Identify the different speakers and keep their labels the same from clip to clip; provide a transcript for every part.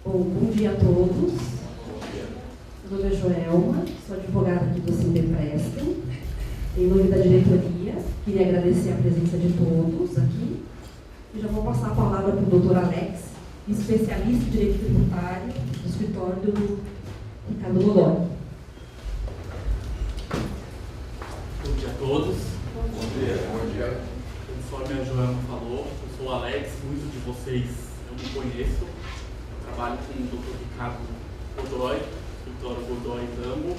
Speaker 1: Bom dia a todos. Meu nome é Joelma, sou advogada aqui do Sindeprestem. Em nome da diretoria, queria agradecer a presença de todos aqui. E já vou passar a palavra para o Dr. Alex, especialista em direito tributário do escritório do Ricardo Godoy.
Speaker 2: Bom dia a todos.
Speaker 3: Bom dia.
Speaker 2: Conforme a Joelma falou, eu sou o Alex, muitos de vocês eu me conheço. Eu trabalho com o Dr. Ricardo Godoy, escritório Godoy Zambo.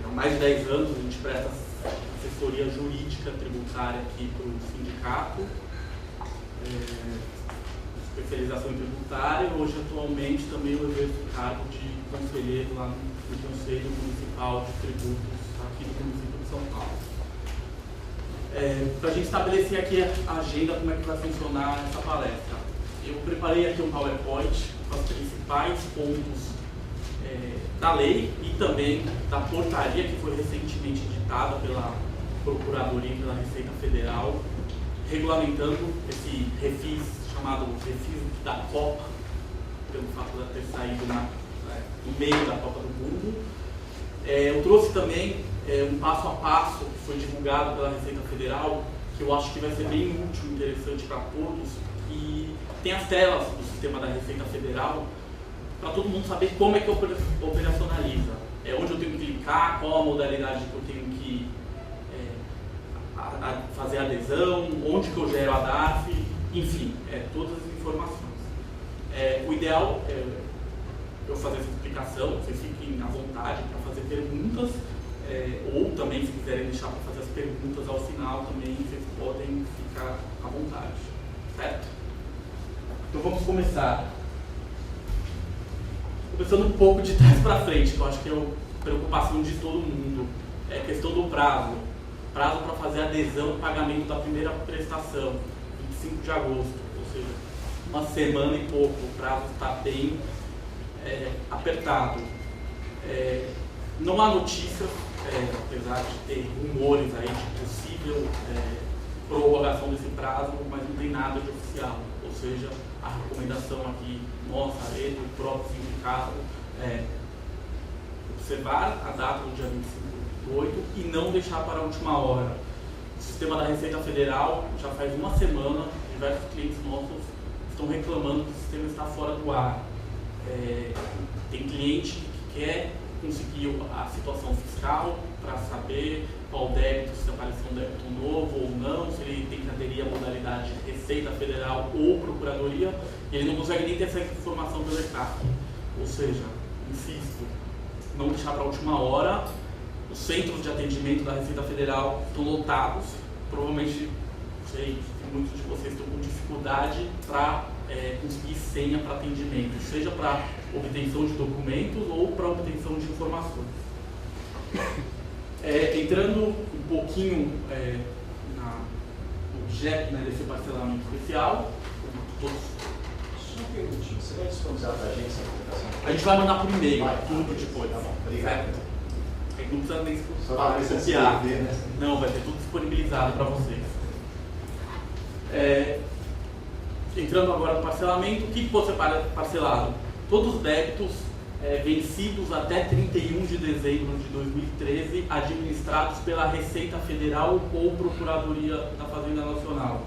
Speaker 2: Há mais de 10 anos a gente presta assessoria jurídica tributária aqui para o sindicato. Especialização em tributária. Hoje, atualmente, também eu exerço o cargo de conselheiro lá no Conselho Municipal de Tributos aqui do município de São Paulo. Para a gente estabelecer aqui a agenda, como é que vai funcionar essa palestra. Eu preparei aqui um PowerPoint com os principais pontos da lei e também da portaria que foi recentemente editada pela Procuradoria e pela Receita Federal, regulamentando esse refis chamado refis da Copa, pelo fato de ter saído no meio da Copa do Mundo. Eu trouxe também um passo a passo que foi divulgado pela Receita Federal, que eu acho que vai ser bem útil e interessante para todos, e tem as telas do sistema da Receita Federal, para todo mundo saber como é que operacionaliza, onde eu tenho que clicar, qual a modalidade que eu tenho que fazer a adesão, onde que eu gero a DARF, enfim, todas as informações. O ideal é eu fazer essa explicação, vocês fiquem à vontade para fazer perguntas, ou também, se quiserem deixar para fazer as perguntas ao final, também vocês podem ficar à vontade, certo? Então vamos começar. Começando um pouco de trás para frente, que eu acho que é a preocupação de todo mundo, é a questão do prazo. Prazo para fazer a adesão e pagamento da primeira prestação, 25 de agosto, ou seja, uma semana e pouco, o prazo está bem apertado. Não há notícias, apesar de ter rumores aí de possível prorrogação desse prazo, mas não tem nada de oficial, ou seja, a recomendação aqui, nossa, do próprio sindicato, observar a data do dia 25/8 e não deixar para a última hora. O sistema da Receita Federal, já faz uma semana, diversos clientes nossos estão reclamando que o sistema está fora do ar. Tem cliente que quer conseguir a situação fiscal para saber qual débito, se apareceu um débito novo ou não, se ele tem que aderir à modalidade Receita Federal ou Procuradoria, e ele não consegue nem ter essa informação pelo ECAC. Ou seja, insisto, não deixar para a última hora. Os centros de atendimento da Receita Federal estão lotados, provavelmente, sei que muitos de vocês estão com dificuldade para conseguir senha para atendimento, seja para obtenção de documentos ou para obtenção de informações. Entrando um pouquinho no objeto desse parcelamento especial, todos.
Speaker 3: Só um perguntinho, você vai disponibilizar para a gente essa aplicação?
Speaker 2: A gente vai mandar por e-mail, tudo depois.
Speaker 3: Tá bom, obrigado.
Speaker 2: Não precisa nem se
Speaker 3: Só para ver se
Speaker 2: copiar.
Speaker 3: né?
Speaker 2: Não, vai ter tudo disponibilizado para vocês. Entrando agora no parcelamento, o que pode ser parcelado? Todos os débitos vencidos até 31 de dezembro de 2013, administrados pela Receita Federal ou Procuradoria da Fazenda Nacional.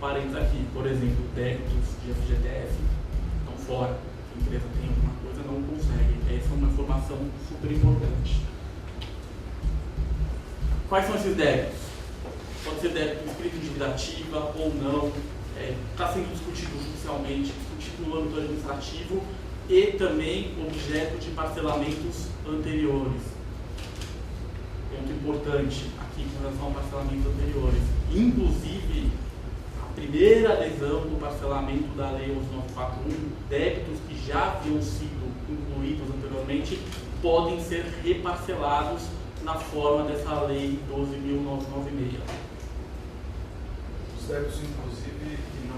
Speaker 2: Parênteses aqui, por exemplo, débitos de FGTS estão fora. Se a empresa tem alguma coisa, não consegue. Essa é uma informação super importante. Quais são esses débitos? Pode ser débito inscrito em dívida ativa ou não. Está sendo discutido judicialmente, discutido no âmbito administrativo e também objeto de parcelamentos anteriores. Ponto importante aqui com relação a parcelamentos anteriores. Inclusive, a primeira adesão do parcelamento da Lei 11.941, débitos que já haviam sido incluídos anteriormente, podem ser reparcelados na forma dessa Lei 12.996.
Speaker 4: Os débitos, inclusive, que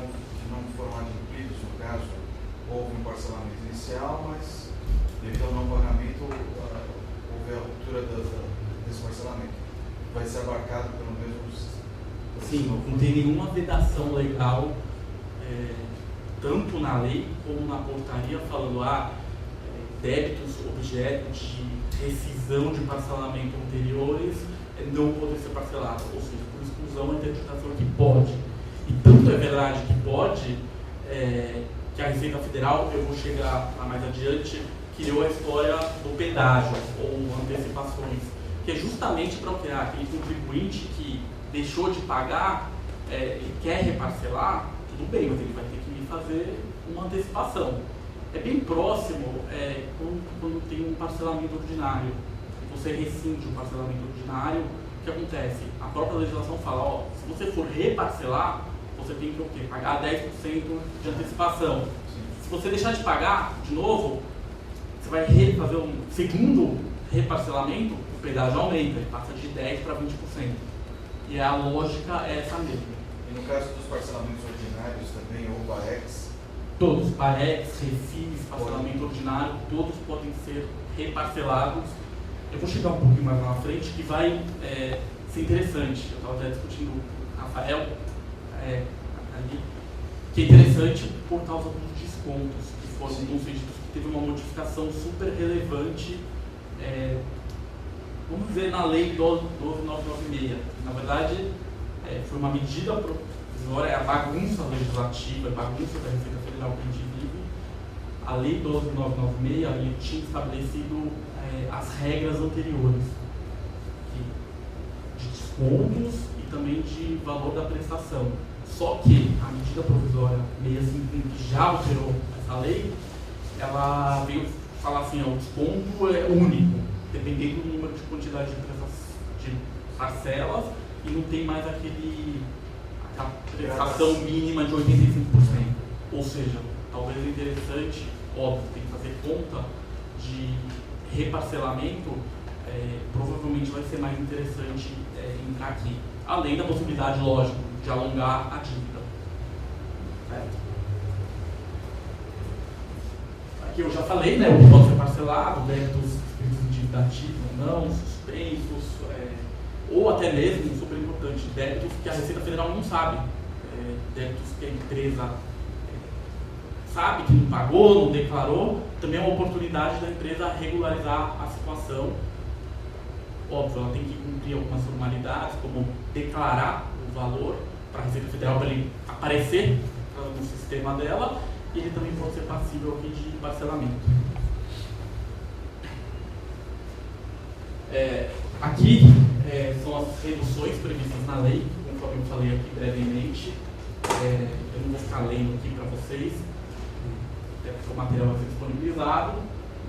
Speaker 4: não foram adquiridos, no caso, houve um parcelamento inicial, mas devido ao não pagamento, houve a ruptura desse parcelamento. Vai ser abarcado pelo mesmo...
Speaker 2: Sim, não tem nenhuma vedação legal tanto na lei como na portaria, falando débitos objeto de rescisão de parcelamento anteriores não podem ser parcelados, ou seja, por exclusão a interpretação que pode. E tanto é verdade que pode, que a Receita Federal, eu vou chegar lá mais adiante, criou a história do pedágio ou antecipações, que é justamente para o que aquele contribuinte que deixou de pagar e quer reparcelar, tudo bem, mas ele vai ter que me fazer uma antecipação. É bem próximo quando tem um parcelamento ordinário. Você rescinde o parcelamento ordinário, o que acontece? A própria legislação fala, se você for reparcelar, você tem que o quê? Pagar 10% de antecipação. Se você deixar de pagar, de novo, você vai fazer um segundo reparcelamento, o pedágio aumenta, ele passa de 10% para 20%. E a lógica é essa mesma.
Speaker 4: E no caso dos parcelamentos ordinários também, ou BAEX?
Speaker 2: Todos, BAEX, refis, parcelamento ordinário, todos podem ser reparcelados. Eu vou chegar um pouquinho mais lá na frente, que vai ser interessante. Eu estava até discutindo com o Rafael, ali, que é interessante por causa dos descontos, que foram concedidos, que teve uma modificação super relevante, vamos dizer, na lei 12.996. Na verdade, foi uma medida provisória, é a bagunça legislativa, a bagunça da Receita Federal que a gente vive. A lei 12.996 ali tinha estabelecido as regras anteriores de descontos e também de valor da prestação. Só que a medida provisória 651, que já alterou essa lei, ela veio falar assim, o desconto é único, dependendo do número de quantidade de parcelas, e não tem mais aquela prestação mínima de 85%. Ou seja, talvez é interessante, óbvio, tem que fazer conta de reparcelamento, provavelmente vai ser mais interessante entrar aqui. Além da possibilidade, lógico, de alongar a dívida. Certo? Aqui eu já falei, né, o que pode ser parcelado, débitos escritos em dívida ativa ou não, suspensos, ou até mesmo, super importante, débitos que a Receita Federal não sabe, débitos que a empresa sabe que não pagou, não declarou, também é uma oportunidade da empresa regularizar a situação. Óbvio, ela tem que cumprir algumas formalidades, como declarar o valor para a Receita Federal, para ele aparecer no sistema dela, e ele também pode ser passível aqui de parcelamento. Aqui são as reduções previstas na lei, conforme eu falei aqui brevemente. Eu não vou ficar lendo aqui para vocês, até porque o material vai ser disponibilizado,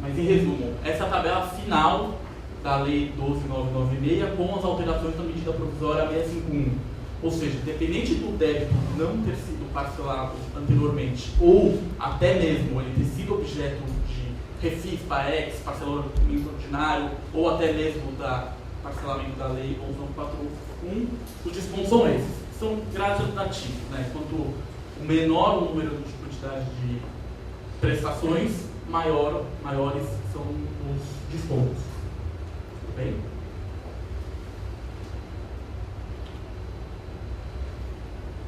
Speaker 2: mas em resumo, essa é a tabela final da Lei 12.996 com as alterações da medida provisória 651. Ou seja, independente do débito não ter sido parcelado anteriormente, ou até mesmo ele ter sido objeto de refis, BAEX, parcelamento ordinário, ou até mesmo da parcelamento da Lei 11.4.1, os descontos são esses. São gradativos, né? Quanto o menor o número de quantidade de prestações, maiores são os descontos. Tudo bem?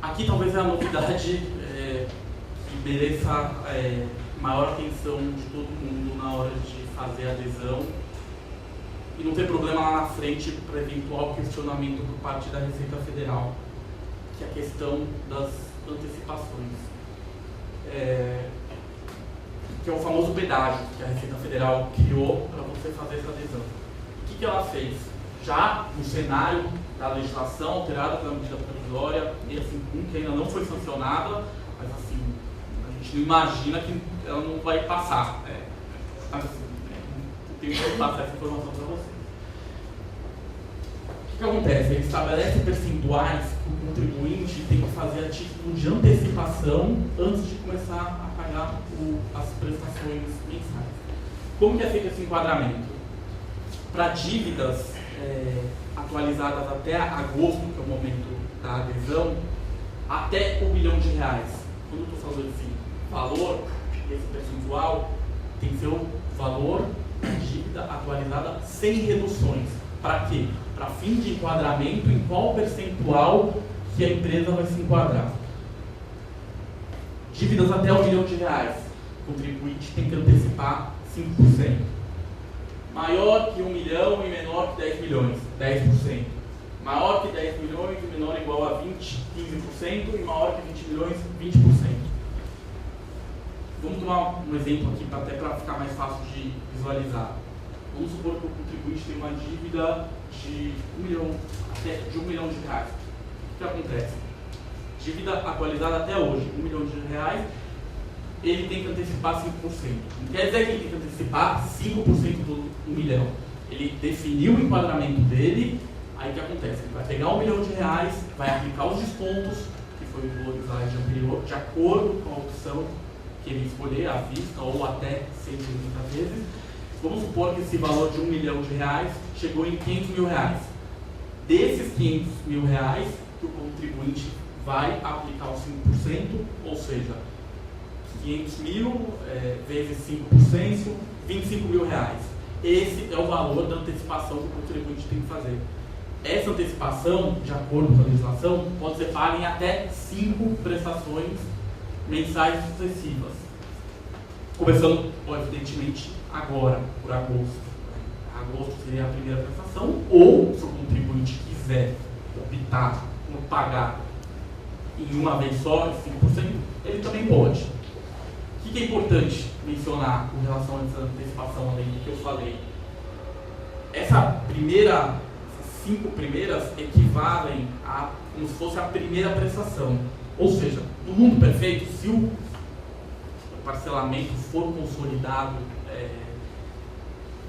Speaker 2: Aqui talvez é a novidade que mereça maior atenção de todo mundo na hora de fazer a adesão e não ter problema lá na frente para eventual questionamento por parte da Receita Federal, que é a questão das antecipações, que é o famoso pedágio que a Receita Federal criou para você fazer essa adesão. O que ela fez? Já no cenário da legislação alterada pela medida provisória 651, que ainda não foi sancionada, mas assim, a gente não imagina que ela não vai passar. Tenho que passar essa informação para vocês. O que acontece? Ele estabelece percentuais que o contribuinte tem que fazer a título de antecipação antes de começar a pagar as prestações mensais. Como que é feito esse enquadramento? Para dívidas atualizadas até agosto, que é o momento da adesão, até R$1 bilhão. Quando eu estou falando assim, valor, esse percentual tem que ser o valor da dívida atualizada sem reduções. Para quê? Para fim de enquadramento em qual percentual que a empresa vai se enquadrar. Dívidas até R$1 milhão. O contribuinte tem que antecipar 5%. Maior que 1 milhão e menor que 10 milhões, 10%. Maior que 10 milhões e menor ou igual a 20, 15%. E maior que 20 milhões, 20%. Vamos tomar um exemplo aqui, até para ficar mais fácil de visualizar. Vamos supor que o contribuinte tem uma dívida de R$1 milhão, até de R$1 milhão. O que acontece? Dívida atualizada até hoje, R$1 milhão, ele tem que antecipar 5%. Não quer dizer que ele tem que antecipar 5% do 1 milhão. Ele definiu o enquadramento dele, aí o que acontece? Ele vai pegar R$1 milhão, vai aplicar os descontos, que foi o slide anterior, de acordo com a opção que ele escolher, à vista ou até 180 vezes. Vamos supor que esse valor de R$1 milhão chegou em R$500 mil. Desses R$500 mil, que o contribuinte vai aplicar os 5%, ou seja, 500 mil vezes 5%, R$25 mil. Esse é o valor da antecipação que o contribuinte tem que fazer. Essa antecipação, de acordo com a legislação, pode ser paga em até 5 prestações mensais sucessivas. Começando, evidentemente, agora, por agosto. Agosto seria a primeira prestação, ou, se o contribuinte quiser optar por pagar em uma vez só, 5%, ele também pode. O que é importante mencionar com relação a essa antecipação, além do que eu falei? Essas 5 primeiras equivalem a como se fosse a primeira prestação. Ou seja, no mundo perfeito, se o parcelamento for consolidado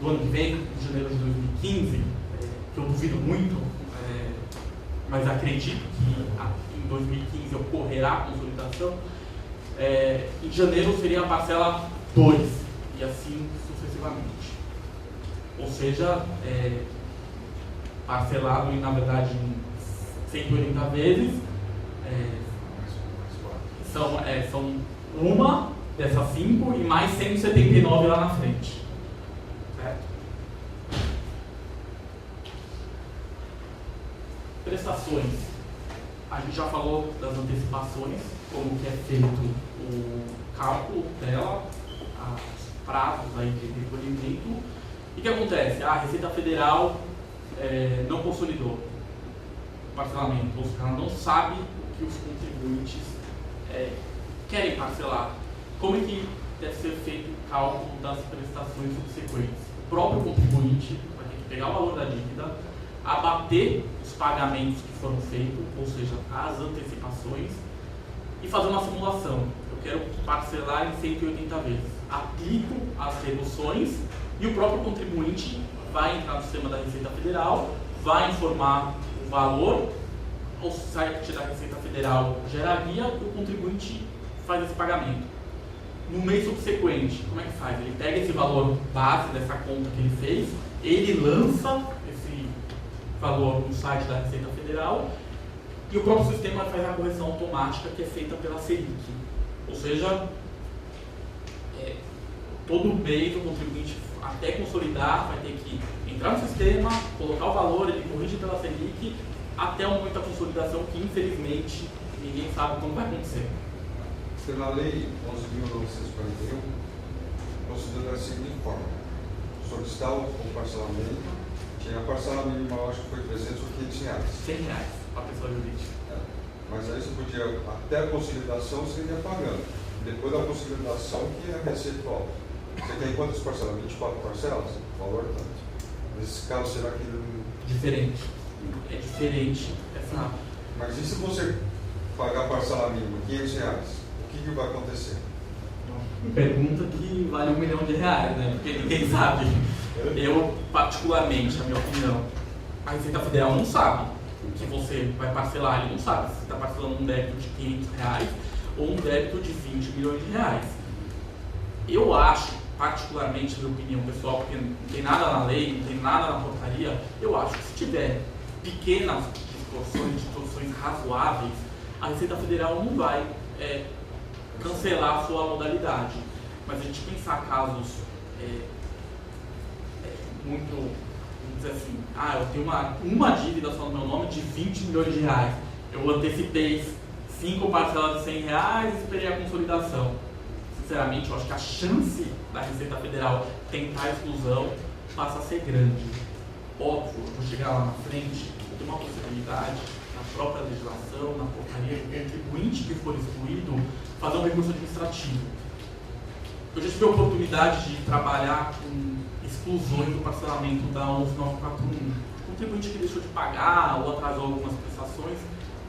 Speaker 2: no ano que vem, em janeiro de 2015, que eu duvido muito, mas acredito que em 2015 ocorrerá a consolidação, em janeiro seria a parcela 2, e assim sucessivamente. Ou seja, parcelado, na verdade, em 180 vezes, são uma dessas 5 e mais 179 lá na frente. Certo? Prestações. A gente já falou das antecipações, como que é feito o cálculo dela, os prazos aí de recolhimento. E o que acontece? A Receita Federal não consolidou o parcelamento, ou seja, ela não sabe o que os contribuintes querem parcelar. Como é que deve ser feito o cálculo das prestações subsequentes? O próprio contribuinte vai ter que pegar o valor da dívida, abater os pagamentos que foram feitos, ou seja, as antecipações, e fazer uma simulação. Eu quero parcelar em 180 vezes. Aplico as reduções e o próprio contribuinte vai entrar no sistema da Receita Federal, vai informar o valor, o site da Receita Federal gera a guia e o contribuinte faz esse pagamento. No mês subsequente, como é que faz? Ele pega esse valor base dessa conta que ele fez, ele lança esse valor no site da Receita Federal e o próprio sistema faz a correção automática que é feita pela Selic. Ou seja, todo mês o contribuinte, até consolidar, vai ter que entrar no sistema, colocar o valor, ele corrige pela Selic, até o momento da consolidação, que infelizmente ninguém sabe como vai acontecer.
Speaker 5: Pela Lei 11.941, considera da seguinte forma: solicitar o parcelamento, tinha a parcela mínima, eu acho que foi 300 ou 500 reais.
Speaker 2: 100 reais para a pessoa jurídica.
Speaker 5: Mas aí você podia, até a consolidação, você ia pagando. Depois da consolidação, que é a receita volta. Você tem quantas parcelas? 24 parcelas? O valor tanto. Nesse caso, será que ele...
Speaker 2: Diferente. É diferente essa...
Speaker 5: Mas e se você pagar a parcela mínima, 500 reais? O que vai acontecer?
Speaker 2: Pergunta que vale R$1 milhão, né? Porque ninguém sabe. Eu, particularmente, a minha opinião, a Receita Federal não sabe o que você vai parcelar. Ele não sabe se você está parcelando um débito de R$500 ou um débito de R$20 milhões. Eu acho, particularmente, na minha opinião pessoal, porque não tem nada na lei, não tem nada na portaria, eu acho que se tiver pequenas distorções razoáveis, a Receita Federal não vai cancelar a sua modalidade. Mas a gente pensar casos muito, vamos dizer assim, eu tenho uma dívida só no meu nome de R$20 milhões. Eu antecipei 5 parcelas de R$100 e esperei a consolidação. Sinceramente, eu acho que a chance da Receita Federal tentar a exclusão passa a ser grande. Óbvio, eu vou chegar lá na frente, tem uma possibilidade, na própria legislação, na portaria do contribuinte que for excluído, fazer um recurso administrativo. Eu já tive a oportunidade de trabalhar com exclusões do parcelamento da 11941. Contribuinte que deixou de pagar ou atrasou algumas prestações.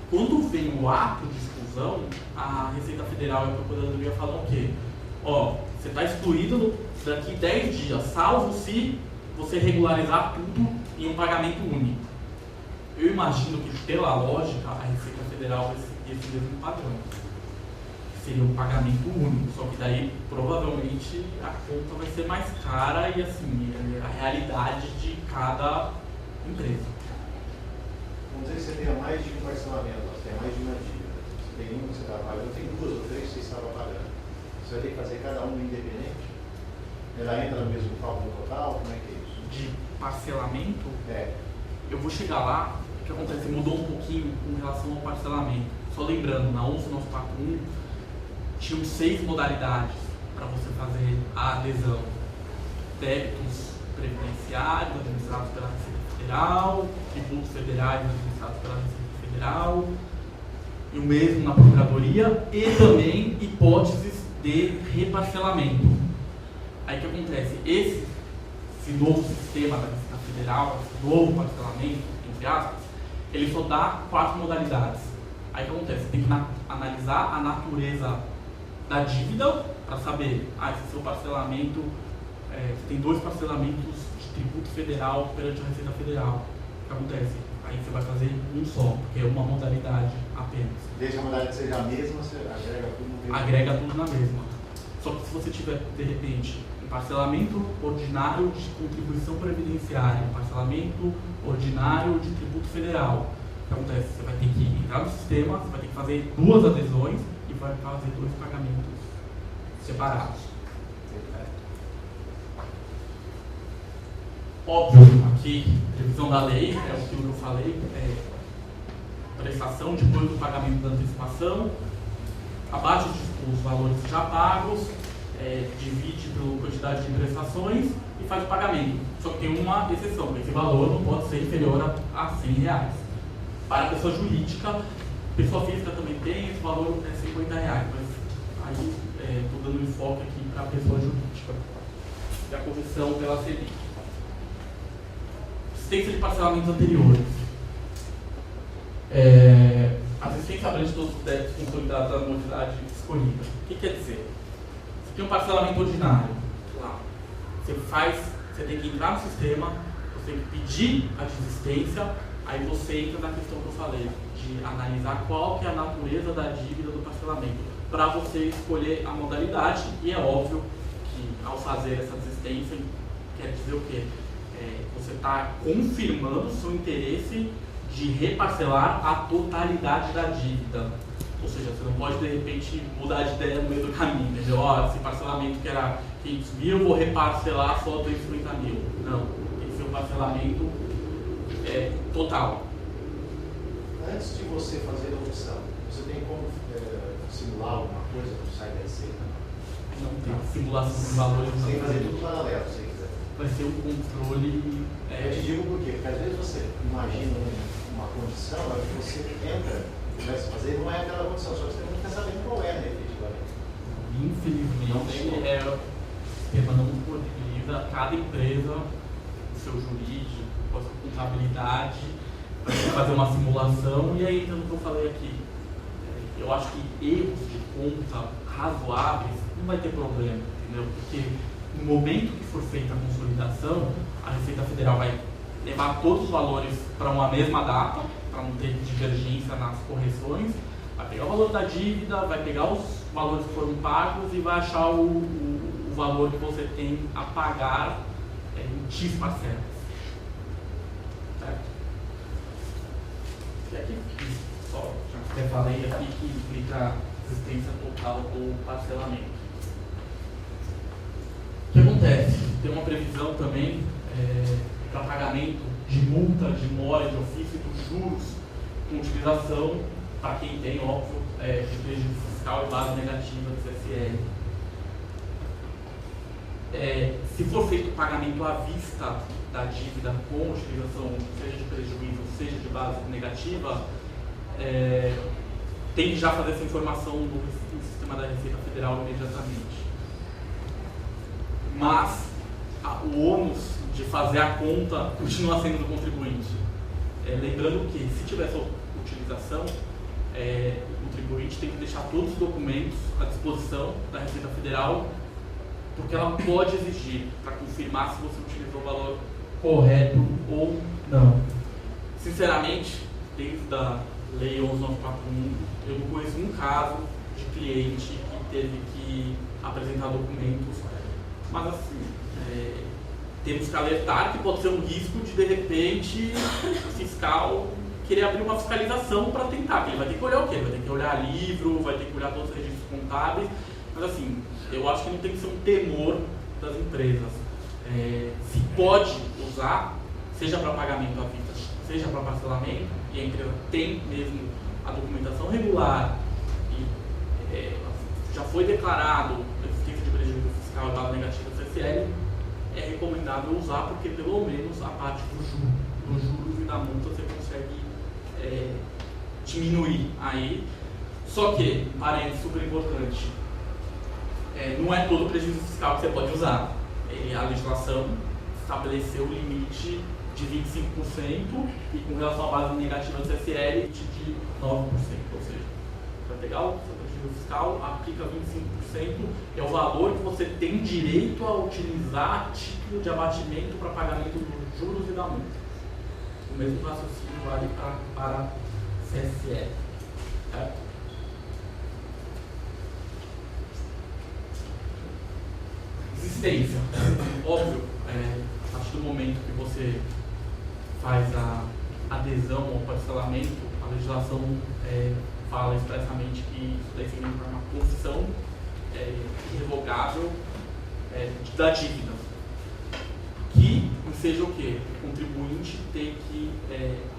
Speaker 2: Quando vem o ato de exclusão, a Receita Federal e a Procuradoria falam o quê? Ó, você está excluído daqui 10 dias, salvo se você regularizar tudo em um pagamento único. Eu imagino que, pela lógica, a Receita Federal vai seguir esse mesmo padrão. Seria um pagamento único, só que daí, provavelmente, a conta vai ser mais cara e, assim, a realidade de cada empresa.
Speaker 3: Vamos dizer que você tenha mais de um parcelamento, você tem mais de uma dívida. Você tem uma que você está pagando, tem duas ou três que você estava pagando. Você vai ter que fazer cada uma independente? Ela entra no mesmo cálculo total? Como é que é isso?
Speaker 2: De parcelamento,
Speaker 3: É.
Speaker 2: eu vou chegar lá, o que acontece? Mudou um pouquinho com relação ao parcelamento. Só lembrando, na 11941, tinham 6 modalidades para você fazer a adesão. Débitos previdenciários administrados pela Receita Federal, tributos federais administrados pela Receita Federal, e o mesmo na Procuradoria, e também hipóteses de reparcelamento. Aí o que acontece? Esse novo sistema da Receita Federal, esse novo parcelamento, entre aspas, ele só dá 4 modalidades. Aí o que acontece? Tem que analisar a natureza da dívida para saber, esse seu parcelamento, você tem 2 parcelamentos de tributo federal perante a Receita Federal. O que acontece? Aí você vai fazer um só, porque é uma modalidade apenas.
Speaker 3: Desde que a modalidade seja a mesma, você agrega tudo no mesmo.
Speaker 2: Agrega tudo na mesma. Só que se você tiver, de repente, um parcelamento ordinário de contribuição previdenciária, um parcelamento ordinário de tributo federal, o que acontece? Você vai ter que entrar no sistema, você vai ter que fazer 2 adesões e vai fazer 2 pagamentos separados. Óbvio, aqui, previsão da lei, é aquilo que eu falei, prestação depois do pagamento da antecipação, abaixo dos valores já pagos, divide pela quantidade de prestações e faz o pagamento. Só que tem uma exceção, esse valor não pode ser inferior a R$100. Para a pessoa jurídica, pessoa física também tem, esse valor é R$50, mas aí estou dando enfoque aqui para a pessoa jurídica. E a correção pela Selic. Assistência de parcelamentos anteriores. Assistência abrange todos os débitos consolidados da modalidade escolhida. O que quer dizer? Você tem um parcelamento ordinário. Lá. Você tem que entrar no sistema, você tem que pedir a desistência, aí você entra na questão que eu falei, de analisar qual que é a natureza da dívida do parcelamento, para você escolher a modalidade, e é óbvio que ao fazer essa desistência, quer dizer o quê? Você está confirmando o seu interesse de reparcelar a totalidade da dívida. Ou seja, você não pode, de repente, mudar de ideia no meio do caminho, entendeu? Esse parcelamento que era 500 mil, eu vou reparcelar só 250 mil. Não, tem que ser um parcelamento total.
Speaker 3: Antes de você fazer a opção, você tem como simular alguma coisa no site da Receita?
Speaker 2: Não tem simulação de valores.
Speaker 3: Você tem que fazer tudo paralelo, se quiser.
Speaker 2: Vai ser um controle.
Speaker 3: Eu te digo por quê? Porque às vezes você imagina uma condição, a hora que você entra, começa a fazer, não é aquela condição, só que você não fica sabendo qual é, né, efetivamente.
Speaker 2: Infelizmente, o sistema não disponibiliza cada empresa, o seu jurídico, a sua contabilidade, vai ter que fazer uma simulação, e aí entra no que eu falei aqui. Eu acho que erros de conta razoáveis não vai ter problema, entendeu? Porque no momento que for feita a consolidação, a Receita Federal vai levar todos os valores para uma mesma data, para não ter divergência nas correções, vai pegar o valor da dívida, vai pegar os valores que foram pagos e vai achar o valor que você tem a pagar em X parcelas. Certo? E aqui, só já falei aqui que implica existência total do parcelamento. O que acontece? Tem uma previsão também para pagamento de multa, de mora, de ofício e dos juros com utilização para quem tem, óbvio, de prejuízo fiscal e base negativa do CSL. Se for feito o pagamento à vista da dívida com utilização, seja de prejuízo, seja de base negativa, tem que já fazer essa informação no sistema da Receita Federal imediatamente. Mas o ônus de fazer a conta continua sendo do contribuinte. Lembrando que, se tiver essa utilização, o contribuinte tem que deixar todos os documentos à disposição da Receita Federal, porque ela pode exigir para confirmar se você utilizou o valor correto ou não. Sinceramente, desde a Lei 11.941, eu não conheço um caso de cliente que teve que apresentar documentos, mas assim, temos que alertar que pode ser um risco de repente, o fiscal querer abrir uma fiscalização para tentar, ele vai ter que olhar o quê? Vai ter que olhar livro, vai ter que olhar todos os registros contábeis, mas assim, eu acho que não tem que ser um temor das empresas. Se pode usar, seja para pagamento à vista, seja para parcelamento, e a empresa tem mesmo a documentação regular e já foi declarado a existência de prejuízo fiscal e base negativa do CSL, é recomendável usar, porque pelo menos a parte dos juros e da multa você consegue diminuir aí. Só que, parênteses super importante, não é todo prejuízo fiscal que você pode usar. A legislação estabeleceu o limite de 25% e com relação à base negativa do CSL de 9%. Ou seja, para pegar o seu prejuízo fiscal, aplica 25%, é o valor que você tem direito a utilizar a título de abatimento para pagamento dos juros e da multa. O mesmo raciocínio vale para CSL. Certo? Existência. Óbvio, a partir do momento que você faz a adesão ao parcelamento, a legislação fala expressamente que isso deve ser uma concessão irrevogável da dívida. Que seja o quê? O contribuinte tem que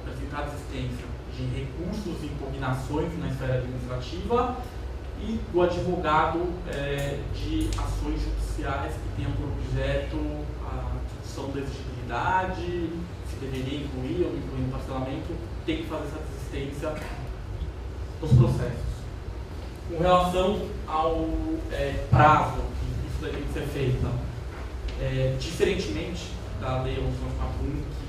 Speaker 2: apresentar a existência de recursos e impugnações na esfera administrativa e do advogado de ações judiciais que tenham por objeto a discussão da exigibilidade, se deveria incluir ou não incluir no parcelamento, tem que fazer essa assistência dos processos. Com relação ao prazo que isso deve ser feito, diferentemente da Lei 11.941,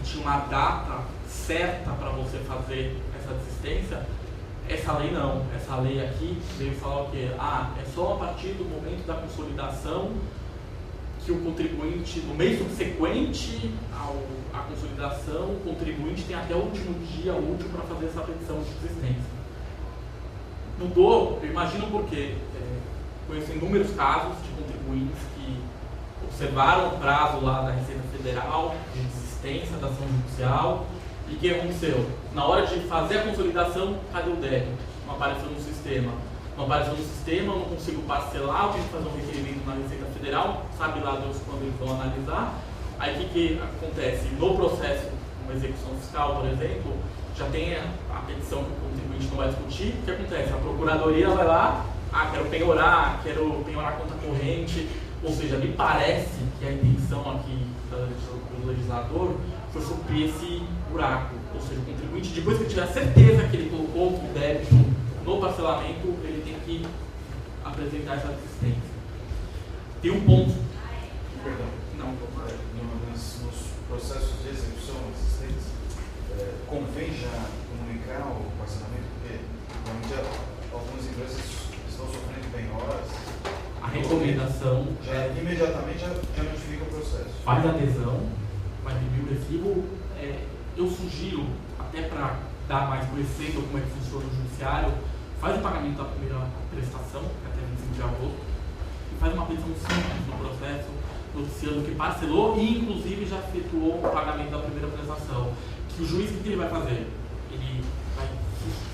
Speaker 2: que tinha uma data certa para você fazer essa desistência, essa lei não. Essa lei aqui veio falar o quê? É só a partir do momento da consolidação que o contribuinte, no mês subsequente à consolidação, o contribuinte tem até o último dia útil para fazer essa petição de desistência. Mudou, eu imagino porque conheço inúmeros casos de contribuintes que observaram o prazo lá da Receita Federal de desistência da ação judicial. E o que aconteceu? Na hora de fazer a consolidação, cadê o débito? Não apareceu no sistema. Não apareceu no sistema, eu não consigo parcelar, eu tenho que fazer um requerimento na Receita Federal, sabe lá Deus quando eles vão analisar. Aí o que acontece? No processo, uma execução fiscal, por exemplo, já tem a petição que o contribuinte não vai discutir. O que acontece? A procuradoria vai lá, quero penhorar a conta corrente. Ou seja, me parece que a intenção aqui do legislador foi suprir esse buraco. Ou seja, o contribuinte, depois que tiver certeza que ele colocou o débito no parcelamento, ele tem que apresentar essa desistência. Tem um ponto.
Speaker 4: Perdão.
Speaker 2: Não,
Speaker 4: nos processos de execução existentes, convém já comunicar o parcelamento, porque realmente algumas empresas estão sofrendo penhoras.
Speaker 2: a recomendação
Speaker 4: imediatamente já notifica o processo.
Speaker 2: Faz adesão, vai pedir o recibo. Eu sugiro, até para dar mais conhecendo como é que funciona o judiciário, faz o pagamento da primeira prestação, que é até 25 de agosto, e faz uma petição simples no processo, noticiando que parcelou e inclusive já efetuou o pagamento da primeira prestação. Que o juiz, o que ele vai fazer? Ele vai,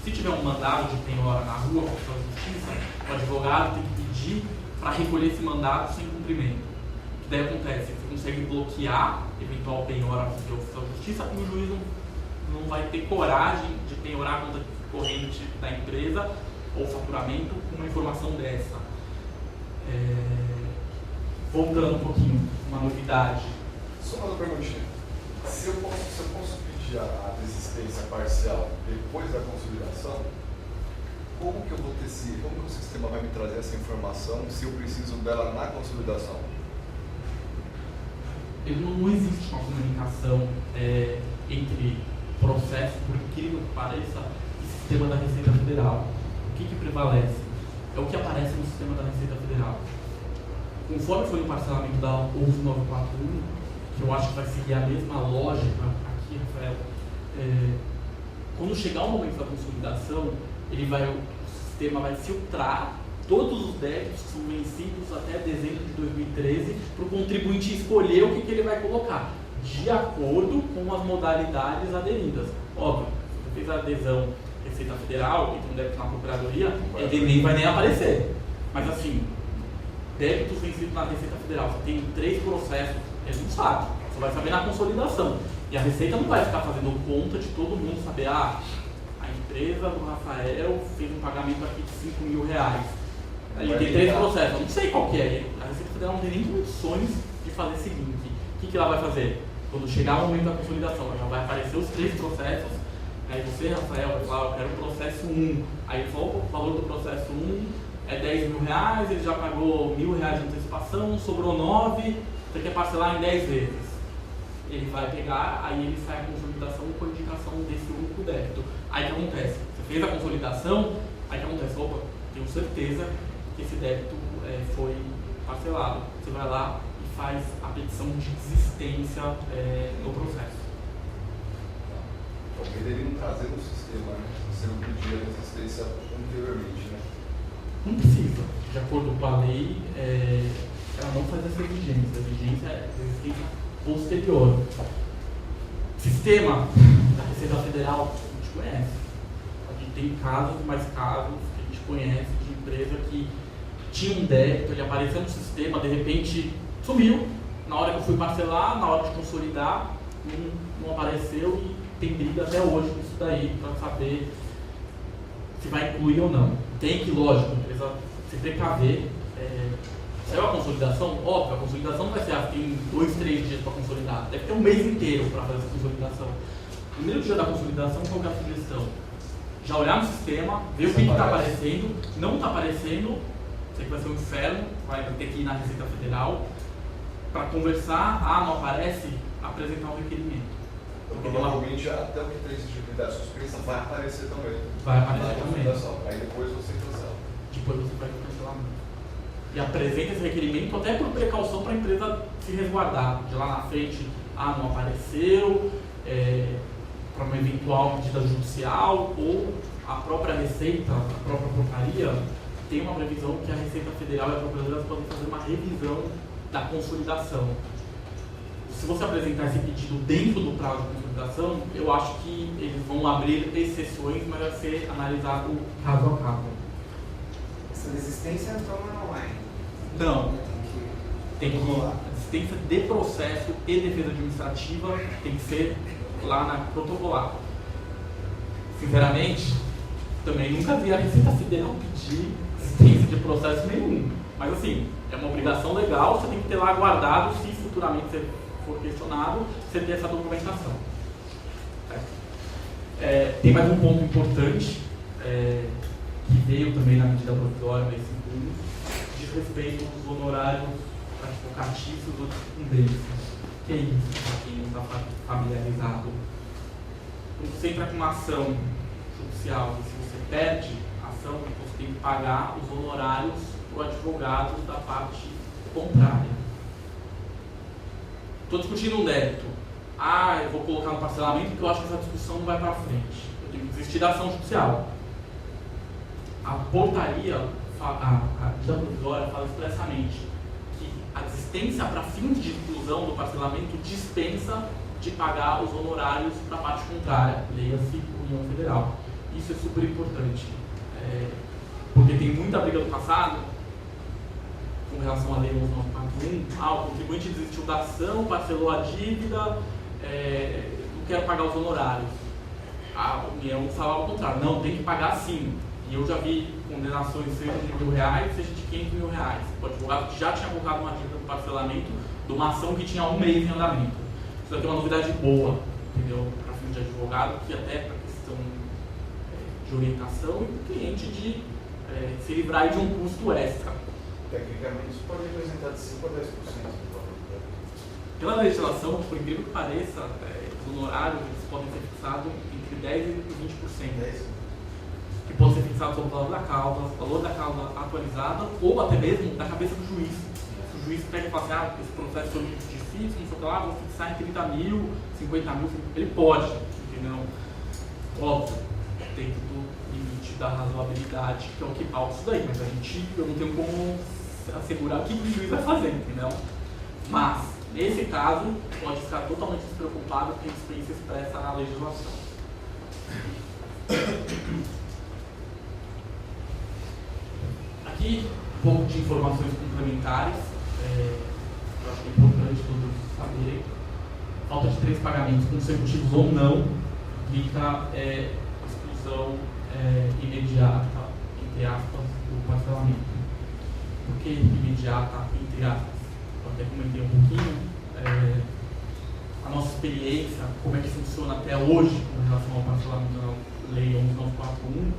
Speaker 2: se tiver um mandado de penhora na rua, com a justiça, o advogado tem que pedir para recolher esse mandado sem cumprimento. O que daí acontece? Você consegue bloquear eventual penhora do oficial de justiça e o juiz não vai ter coragem de penhorar a conta corrente da empresa ou faturamento com uma informação dessa. Voltando um pouquinho, uma novidade.
Speaker 5: Só uma perguntinha. Se eu posso pedir a desistência parcial depois da consolidação, como que o sistema vai me trazer essa informação se eu preciso dela na consolidação?
Speaker 2: Não existe uma comunicação entre processo, por incrível que pareça, e sistema da Receita Federal. O que prevalece? É o que aparece no sistema da Receita Federal. Conforme foi o parcelamento da 11941, que eu acho que vai seguir a mesma lógica aqui, Rafael, quando chegar o momento da consolidação, o sistema vai filtrar todos os débitos que são vencidos até dezembro de 2013 para o contribuinte escolher o que ele vai colocar, de acordo com as modalidades aderidas. Óbvio, se você fez a adesão Receita Federal e tem um débito na Procuradoria, ele nem vai aparecer. Mas assim, débitos vencidos na Receita Federal, você tem 3 processos, ele não sabe, você vai saber na consolidação. E a Receita não vai ficar fazendo conta de todo mundo saber, a empresa do Rafael fez um pagamento aqui de R$5.000. Ele tem 3 processos, eu não sei qual que é. A Receita Federal não tem nem condições de fazer o seguinte. O que ela vai fazer? Quando chegar o momento da consolidação, já vai aparecer os 3 processos. Aí você, Rafael, vai falar, eu quero o processo 1. Aí ele falou, o valor do processo 1 é R$10.000, ele já pagou R$1.000 de antecipação, sobrou 9, você quer parcelar em 10 vezes. Ele vai pegar, aí ele sai a consolidação com a indicação desse único débito. Aí o que acontece? Você fez a consolidação, aí o que acontece? Opa, tenho certeza que esse débito foi parcelado. Você vai lá e faz a petição de desistência no processo.
Speaker 5: Poderiam trazer no sistema, né? Você não pedia a desistência anteriormente, né?
Speaker 2: Não precisa. De acordo com a lei, ela não faz essa exigência. A exigência é a desistência posterior. Sistema da Receita Federal, a gente conhece. A gente tem mais casos que a gente conhece de empresa que tinha um débito, ele apareceu no sistema, de repente sumiu. Na hora que eu fui parcelar, na hora de consolidar, não apareceu e tem briga até hoje nisso daí, para saber se vai incluir ou não. Tem que, lógico, a empresa se precaver. Saiu a consolidação? Óbvio, a consolidação não vai ser tem 2, 3 dias para consolidar. Deve ter um mês inteiro para fazer essa consolidação. No primeiro dia da consolidação, qual é a sugestão? Já olhar no sistema, ver o que está aparecendo. Não está aparecendo, sei que vai ser um inferno, vai ter que ir na Receita Federal para conversar. Não aparece, apresentar um requerimento.
Speaker 5: Provavelmente até o que tem exigibilidade suspensa vai aparecer também.
Speaker 2: Vai aparecer também.
Speaker 5: Aí depois você cancela.
Speaker 2: Depois você faz o cancelamento. E apresenta esse requerimento até por precaução para a empresa se resguardar. De lá na frente, não apareceu, para uma eventual medida judicial, ou a própria Receita, a própria Portaria, tem uma previsão que a Receita Federal e a Procuradoria podem fazer uma revisão da consolidação. Se você apresentar esse pedido dentro do prazo de consolidação, eu acho que eles vão abrir exceções, mas vai ser analisado caso a caso.
Speaker 6: Essa desistência então não é?
Speaker 2: Não. Tem que a desistência de processo e defesa administrativa tem que ser lá na protocolar. Sinceramente, também nunca vi a Receita Federal pedir desistência de processo nenhum. Mas assim, é uma obrigação legal, você tem que ter lá guardado, se futuramente você for questionado, você ter essa documentação. Tem mais um ponto importante, que veio também na medida provisória desse segundo, diz respeito aos honorários advocatícios ou deles. Que é isso, para quem não está familiarizado? Quando você entra com uma ação judicial e se você perde a ação, você tem que pagar os honorários para o advogado da parte contrária. Estou discutindo um débito. Eu vou colocar no parcelamento porque eu acho que essa discussão não vai para frente. Eu tenho que desistir da ação judicial. A portaria, a medida provisória, fala expressamente que a desistência para fins de inclusão do parcelamento dispensa de pagar os honorários para a parte contrária, leia-se União Federal. Isso é super importante, porque tem muita briga do passado com relação à lei 11.941, o contribuinte desistiu da ação, parcelou a dívida, não quero pagar os honorários. a União falava ao contrário, não, tem que pagar sim. E eu já vi condenações seja de R$1.000, seja de R$500 mil. O advogado que já tinha colocado uma dívida do parcelamento de uma ação que tinha 1 mês em andamento. Isso aqui é uma novidade boa, entendeu? Para fim de advogado, que até para questão de orientação e para o cliente de se livrar de um custo extra.
Speaker 4: Tecnicamente, isso pode representar de 5% a 10% do valor do débito.
Speaker 2: Pela legislação, por incrível que pareça, os honorários eles podem ser fixados entre 10% e 20%. Que pode ser fixado sobre o valor da causa atualizada ou até mesmo da cabeça do juiz. Se o juiz pega e fala assim, esse processo foi muito difícil, não sei o que lá, vou fixar em 30 mil, 50 mil, ele pode, entendeu? Óbvio, dentro do limite da razoabilidade, que é o que pauta isso daí, mas eu não tenho como assegurar o que o juiz vai fazer, entendeu? Mas, nesse caso, pode ficar totalmente despreocupado porque a experiência expressa na legislação. Aqui, um pouco de informações complementares, eu acho que é importante todos saberem. Falta de 3 pagamentos consecutivos ou não implica exclusão imediata, entre aspas, do parcelamento. Por que imediata, entre aspas? Eu até comentei um pouquinho. A nossa experiência, como é que funciona até hoje com relação ao parcelamento da Lei 11.941,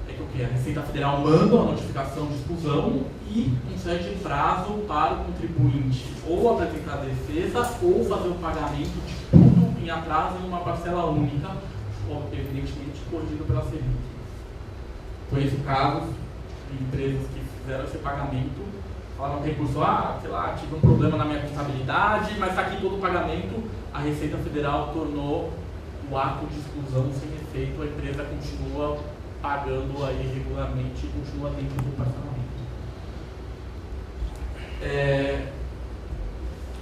Speaker 2: é que o quê? A Receita Federal manda a notificação de exclusão e concede prazo para o contribuinte ou apresentar a defesa ou fazer o pagamento de tudo em atraso em uma parcela única, evidentemente corrigido pela Selic. Conheço casos de empresas que fizeram esse pagamento, falaram que recurso, sei lá, tive um problema na minha contabilidade, mas está aqui todo o pagamento, a Receita Federal tornou o ato de exclusão sem efeito, a empresa continua pagando aí regularmente e continua dentro do parcelamento.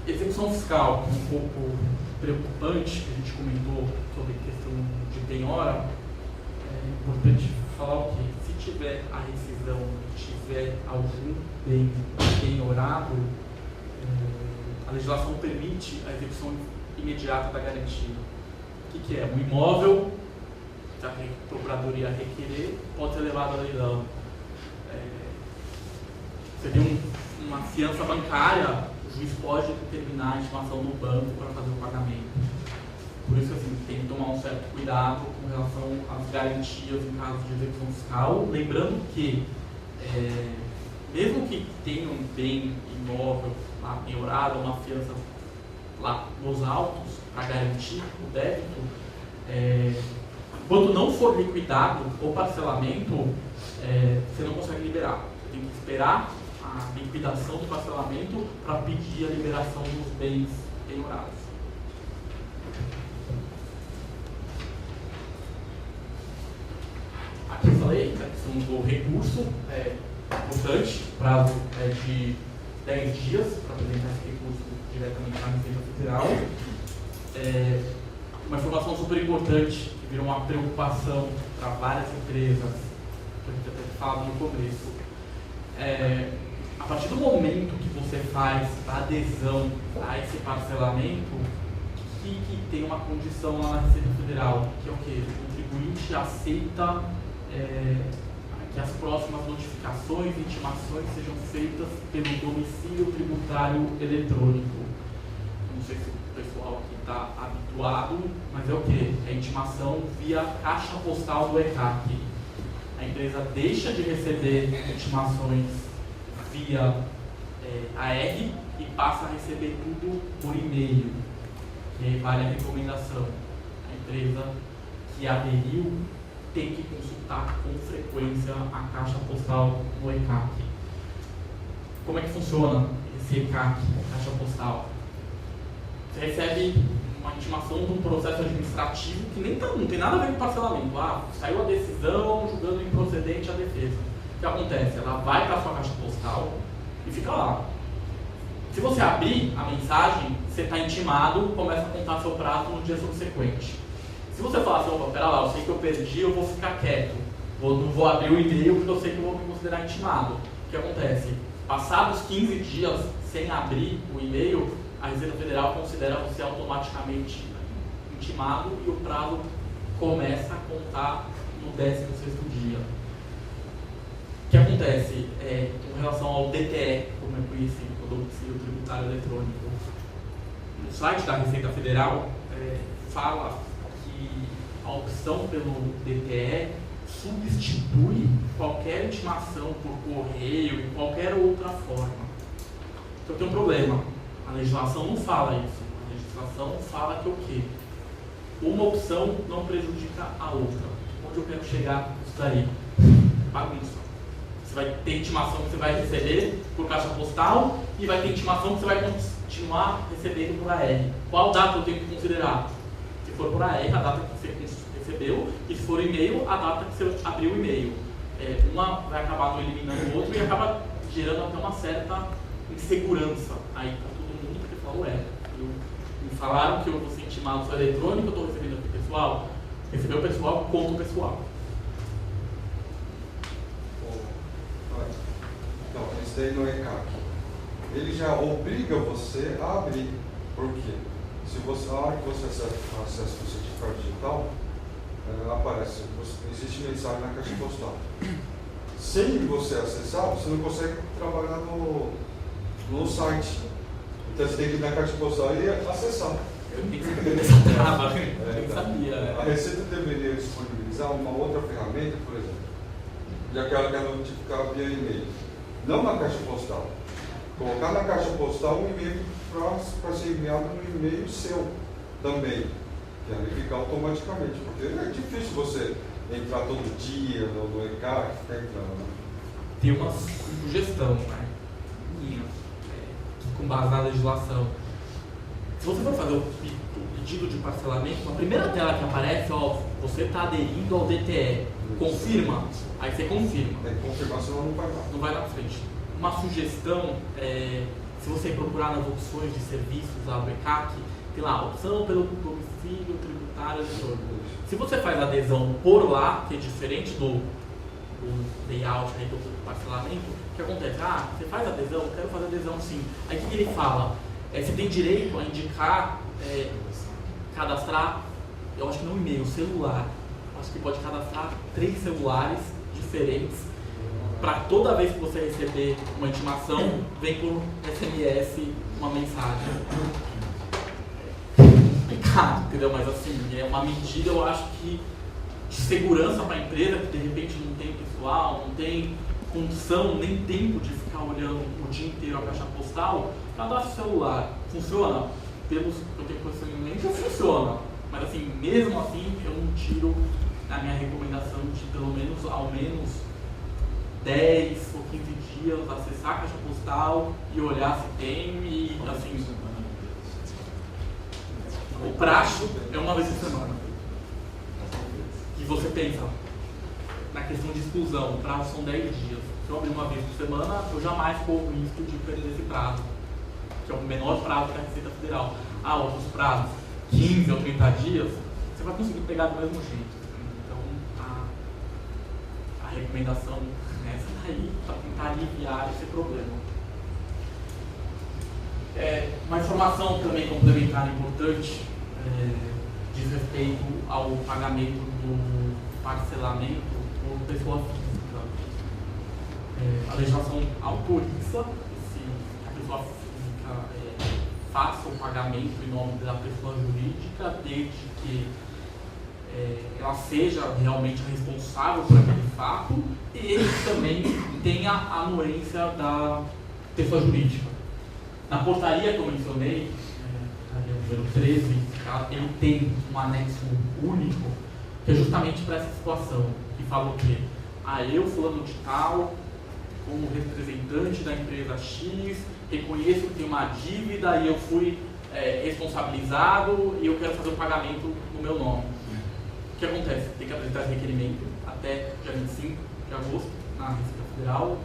Speaker 2: Execução fiscal, um pouco preocupante, que a gente comentou sobre questão de penhora, é importante falar o quê? Se tiver a rescisão e tiver algum bem penhorado, a legislação permite a execução imediata da garantia. O que é? Um imóvel, se a procuradoria requerer, pode ser levado a leilão. Seria uma fiança bancária, o juiz pode determinar a intimação do banco para fazer o pagamento. Por isso, assim, tem que tomar um certo cuidado com relação às garantias em caso de execução fiscal. Lembrando que, mesmo que tenha um bem imóvel lá penhorado, uma fiança lá nos autos para garantir o débito, quando não for liquidado o parcelamento, você não consegue liberar. Você tem que esperar a liquidação do parcelamento para pedir a liberação dos bens penhorados. Aqui eu falei a questão do recurso, importante, o prazo é de 10 dias para apresentar esse recurso diretamente na Receita Federal. Uma informação super importante, que virou uma preocupação para várias empresas, que a gente até falava no começo. A partir do momento que você faz a adesão a esse parcelamento, que tem uma condição lá na Receita Federal, que é o quê? O contribuinte aceita que as próximas notificações e intimações sejam feitas pelo domicílio tributário eletrônico. Não sei se o pessoal aqui está habituado, mas é o quê? É a intimação via caixa postal do ECAC. A empresa deixa de receber intimações via AR e passa a receber tudo por e-mail. E aí vale a recomendação. A empresa que aderiu tem que consultar com frequência a caixa postal no ECAC. Como é que funciona esse ECAC, caixa postal? Você recebe uma intimação de um processo administrativo que não tem nada a ver com parcelamento. Saiu a decisão julgando improcedente a defesa. O que acontece? Ela vai para a sua caixa postal e fica lá. Se você abrir a mensagem, você está intimado, começa a contar seu prazo no dia subsequente. Se você falar assim, pera lá, eu sei que eu perdi, eu vou ficar quieto. Não vou abrir o e-mail porque eu sei que eu vou me considerar intimado. O que acontece? Passados 15 dias sem abrir o e-mail, a Receita Federal considera você automaticamente intimado e o prazo começa a contar no 16º dia. O que acontece com relação ao DTE, como é conhecido, o domicílio tributário eletrônico? No site da Receita Federal fala que a opção pelo DTE substitui qualquer intimação por correio e qualquer outra forma. Então tem um problema. A legislação não fala isso. A legislação fala que o quê? Uma opção não prejudica a outra. Onde eu quero chegar isso daí? Bagunça. Você vai ter intimação que você vai receber por caixa postal e vai ter intimação que você vai continuar recebendo por AR. Qual data eu tenho que considerar? Se for por AR, a data que você recebeu, e se for e-mail, a data que você abriu o e-mail. Uma vai acabar eliminando o outro e acaba gerando até uma certa insegurança. Aí tá todo mundo que fala, me falaram que eu vou ser intimado só eletrônico, eu estou recebendo aqui pessoal. Recebeu o pessoal, conta o pessoal.
Speaker 5: Então, isso daí no ECAC. Ele já obriga você a abrir. Por quê? Se você, a hora que você acessa o certificado digital, aparece, existe mensagem na caixa postal. Sem você acessar, você não consegue trabalhar no site. Então você tem que ir na caixa postal e acessar.
Speaker 2: Eu nem sabia.
Speaker 5: A Receita deveria disponibilizar uma outra ferramenta, por exemplo, e aquela que é notificar via e-mail. Não na caixa postal. Colocar na caixa postal um e-mail para ser enviado no e-mail seu também. Que aí fica automaticamente. Porque é difícil você entrar todo dia no ECAC, ficar entrando. Né?
Speaker 2: Tem uma sugestão, né? Minha, com base na legislação. Se você for fazer o pedido de parcelamento, a primeira tela que aparece, você está aderindo ao DTE. Confirma, aí você confirma.
Speaker 5: Tem que confirmar, senão não vai lá.
Speaker 2: Não vai na frente. Uma sugestão, se você procurar nas opções de serviços lá do ECAC, tem lá, opção pelo domicílio tributário eletrônico. Se você faz adesão por lá, que é diferente do layout aí do parcelamento, o que acontece? Você faz adesão? Eu quero fazer adesão sim. Aí o que ele fala? Você tem direito a indicar, cadastrar, eu acho que não e-mail, celular. Acho que pode cadastrar 3 celulares diferentes para toda vez que você receber uma intimação, vem por SMS uma mensagem. Complicado, entendeu? Mas assim, é uma medida, eu acho que de segurança para a empresa, que de repente não tem pessoal, não tem condição, nem tempo de ficar olhando o dia inteiro a caixa postal, cadastra o celular. Funciona? Pelos que eu tenho conhecimento, funciona. Mas assim, mesmo assim, eu não tiro a minha recomendação de pelo menos, ao menos 10 ou 15 dias acessar a caixa postal e olhar se tem e assim. O prazo é uma vez por semana. E você pensa na questão de exclusão, o prazo são 10 dias. Se eu abrir uma vez por semana, eu jamais corro o risco de perder esse prazo, que é o menor prazo da Receita Federal. Outros prazos, 15 ou 30 dias, você vai conseguir pegar do mesmo jeito. Então, a recomendação é essa daí, para tentar aliviar esse problema. Uma informação também complementar importante diz respeito ao pagamento do parcelamento por pessoa física. A legislação autoriza que a pessoa física faça o pagamento em nome da pessoa jurídica, desde que ela seja realmente responsável por aquele fato e ele também tenha a anuência da pessoa jurídica. Na portaria que eu mencionei, número 13, ele tem um anexo único, que é justamente para essa situação, que fala o quê? Eu, fulano de tal, como representante da empresa X, reconheço que tem uma dívida e eu fui responsabilizado e eu quero fazer o pagamento no meu nome. O que acontece? Tem que apresentar esse requerimento até dia 25 de agosto, na Receita Federal,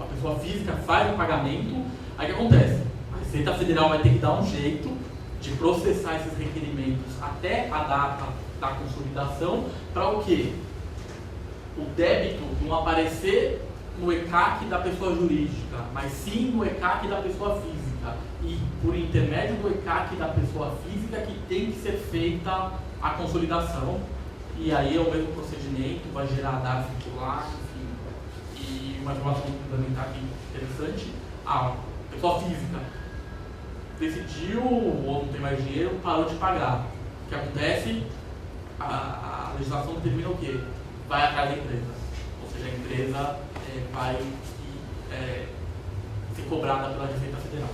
Speaker 2: a pessoa física faz o pagamento, aí o que acontece? A Receita Federal vai ter que dar um jeito de processar esses requerimentos até a data da consolidação, para o quê? O débito não aparecer no ECAC da pessoa jurídica, mas sim no ECAC da pessoa física. E por intermédio do ECAC da pessoa física que tem que ser feita a consolidação. e aí é o mesmo procedimento, vai gerar dados circular, enfim. E uma informação complementar aqui interessante, pessoa física decidiu ou não tem mais dinheiro, parou de pagar. O que acontece? A legislação determina o quê? Vai atrás da empresa. Ou seja, a empresa vai ser cobrada pela Receita Federal.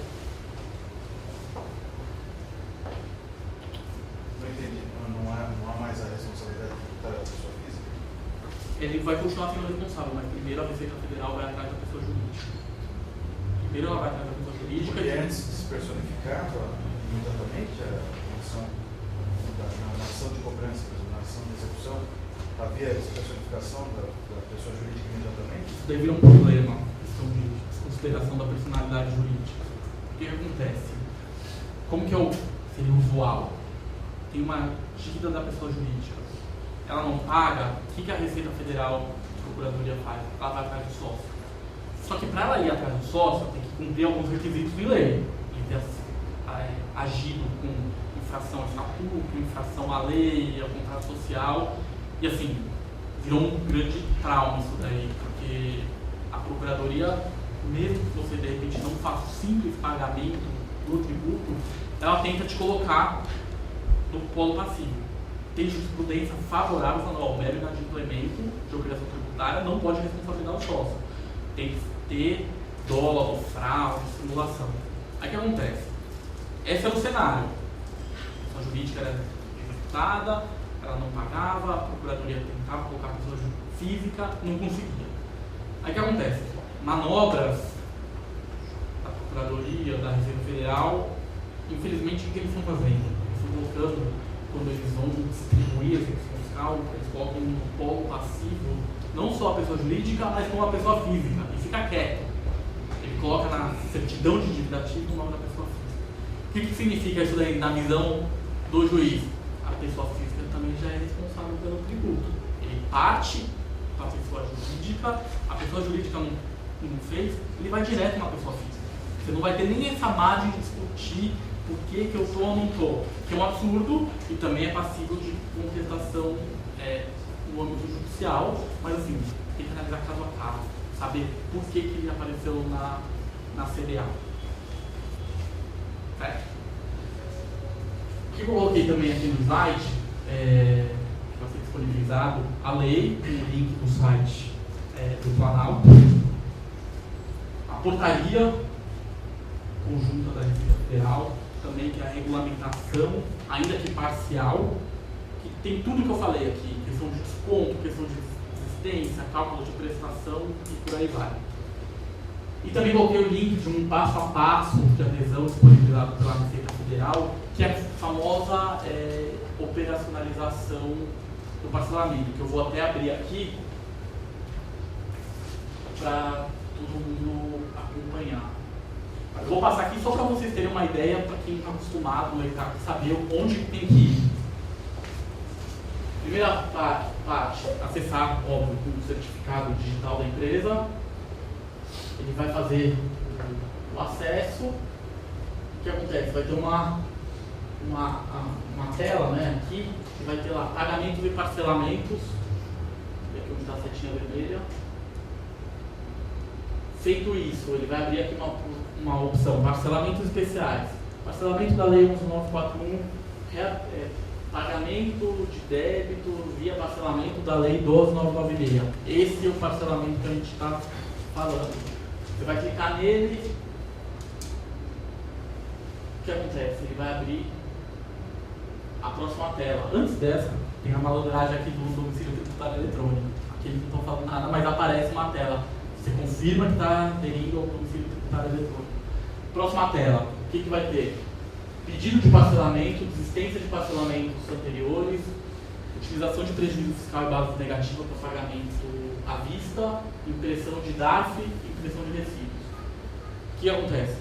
Speaker 4: Não entendi. Não há mais a responsabilidade tributária da pessoa física?
Speaker 2: Ele vai continuar sendo responsável, mas primeiro a Receita Federal vai atrás da pessoa jurídica. Primeiro ela vai atrás da pessoa jurídica
Speaker 4: E antes se personificava imediatamente a ação na ação de cobrança, na ação de execução, havia essa personificação da pessoa jurídica imediatamente?
Speaker 2: Isso daí vira um problema, questão de consideração da personalidade jurídica. O que acontece? Como que seria usual? Tem uma dívida da pessoa jurídica. Ela não paga, o que a Receita Federal, a Procuradoria faz? Ela vai atrás do sócio. Só que para ela ir atrás do sócio, tem que cumprir alguns requisitos de lei. Ele ter agido com infração ao estatuto, infração à lei, ao contrato social. E assim, virou um grande trauma isso daí, porque a Procuradoria, mesmo que você de repente não faça o simples pagamento do tributo, ela tenta te colocar no polo passivo. Tem jurisprudência favorável falando, o mero inadimplemento de obrigação tributária não pode responsabilizar o sócio. Tem que ter dolo, fraude, simulação. Aí o que acontece? Esse era o cenário. A pessoa jurídica era executada, ela não pagava, a Procuradoria tentava colocar a pessoa física, não conseguia. Aí o que acontece? Manobras da Procuradoria, da Receita Federal, infelizmente, o que eles estão fazendo? Eles estão colocando, quando eles vão distribuir a execução fiscal, eles colocam no polo passivo não só a pessoa jurídica, mas como a pessoa física, e fica quieto. Ele coloca na certidão de dívida ativa o nome da pessoa física. O que significa isso daí na visão do juiz? A pessoa física também já é responsável pelo tributo. Ele parte para a pessoa jurídica, a pessoa jurídica não fez, ele vai direto na pessoa física. Você não vai ter nem essa margem de discutir por que eu estou ou não estou, que é um absurdo e também é passível de contestação no âmbito judicial, mas assim, tem que analisar caso a caso, saber por que ele apareceu na CDA. Certo? O que eu coloquei também aqui no slide, que vai ser disponibilizado, a lei, tem o link do site do Planalto, a portaria conjunta da Receita Federal, também que é a regulamentação, ainda que parcial, que tem tudo que eu falei aqui, questão de desconto, questão de existência, cálculo de prestação e por aí vai. E também coloquei o link de um passo a passo de adesão disponibilizado pela Receita Federal, que é a famosa operacionalização do parcelamento, que eu vou até abrir aqui para todo mundo acompanhar. Eu vou passar aqui só para vocês terem uma ideia, para quem está acostumado no mercado, saber onde tem que ir. Primeira parte, acessar, óbvio, o certificado digital da empresa. Ele vai fazer o acesso. O que acontece? Vai ter uma tela, né, aqui, que vai ter lá pagamentos e parcelamentos. Aqui onde está a setinha vermelha. Feito isso, ele vai abrir aqui uma opção, parcelamentos especiais. Parcelamento da Lei 11.941, pagamento de débito via parcelamento da Lei 12.996. Esse é o parcelamento que a gente está falando. Você vai clicar nele. O que acontece? Ele vai abrir a próxima tela. Antes dessa, tem a malandragem aqui do domicílio tributário eletrônico. Aqui eles não estão falando nada, mas aparece uma tela. Você confirma que está aderindo ao domicílio tributário eletrônico. Próxima tela, o que vai ter? Pedido de parcelamento, desistência de parcelamentos anteriores, utilização de prejuízo fiscal e base negativa para pagamento à vista, impressão de DARF e impressão de recibos. O que acontece?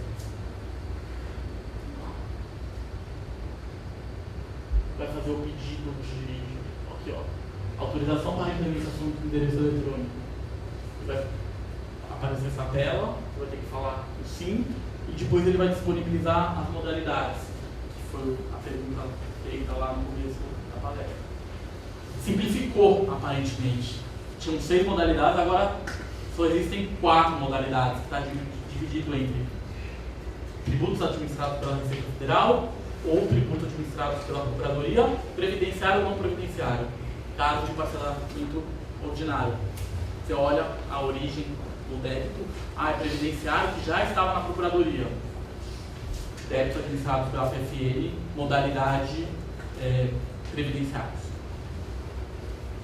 Speaker 2: Vai fazer o pedido de aqui, ó, autorização para implementação do endereço eletrônico. Vai aparecer essa tela, você vai ter que falar o sim e depois ele vai disponibilizar as modalidades, que foi a pergunta feita lá no começo da palestra. simplificou aparentemente. Tinham 6 modalidades, agora só existem 4 modalidades, que está dividido entre tributos administrados pela Receita Federal ou tributos administrados pela Procuradoria, previdenciário ou não previdenciário, caso de parcelamento ordinário. Você olha a origem do débito, é previdenciário que já estava na Procuradoria. Débitos administrados pela FFN, modalidade previdenciários.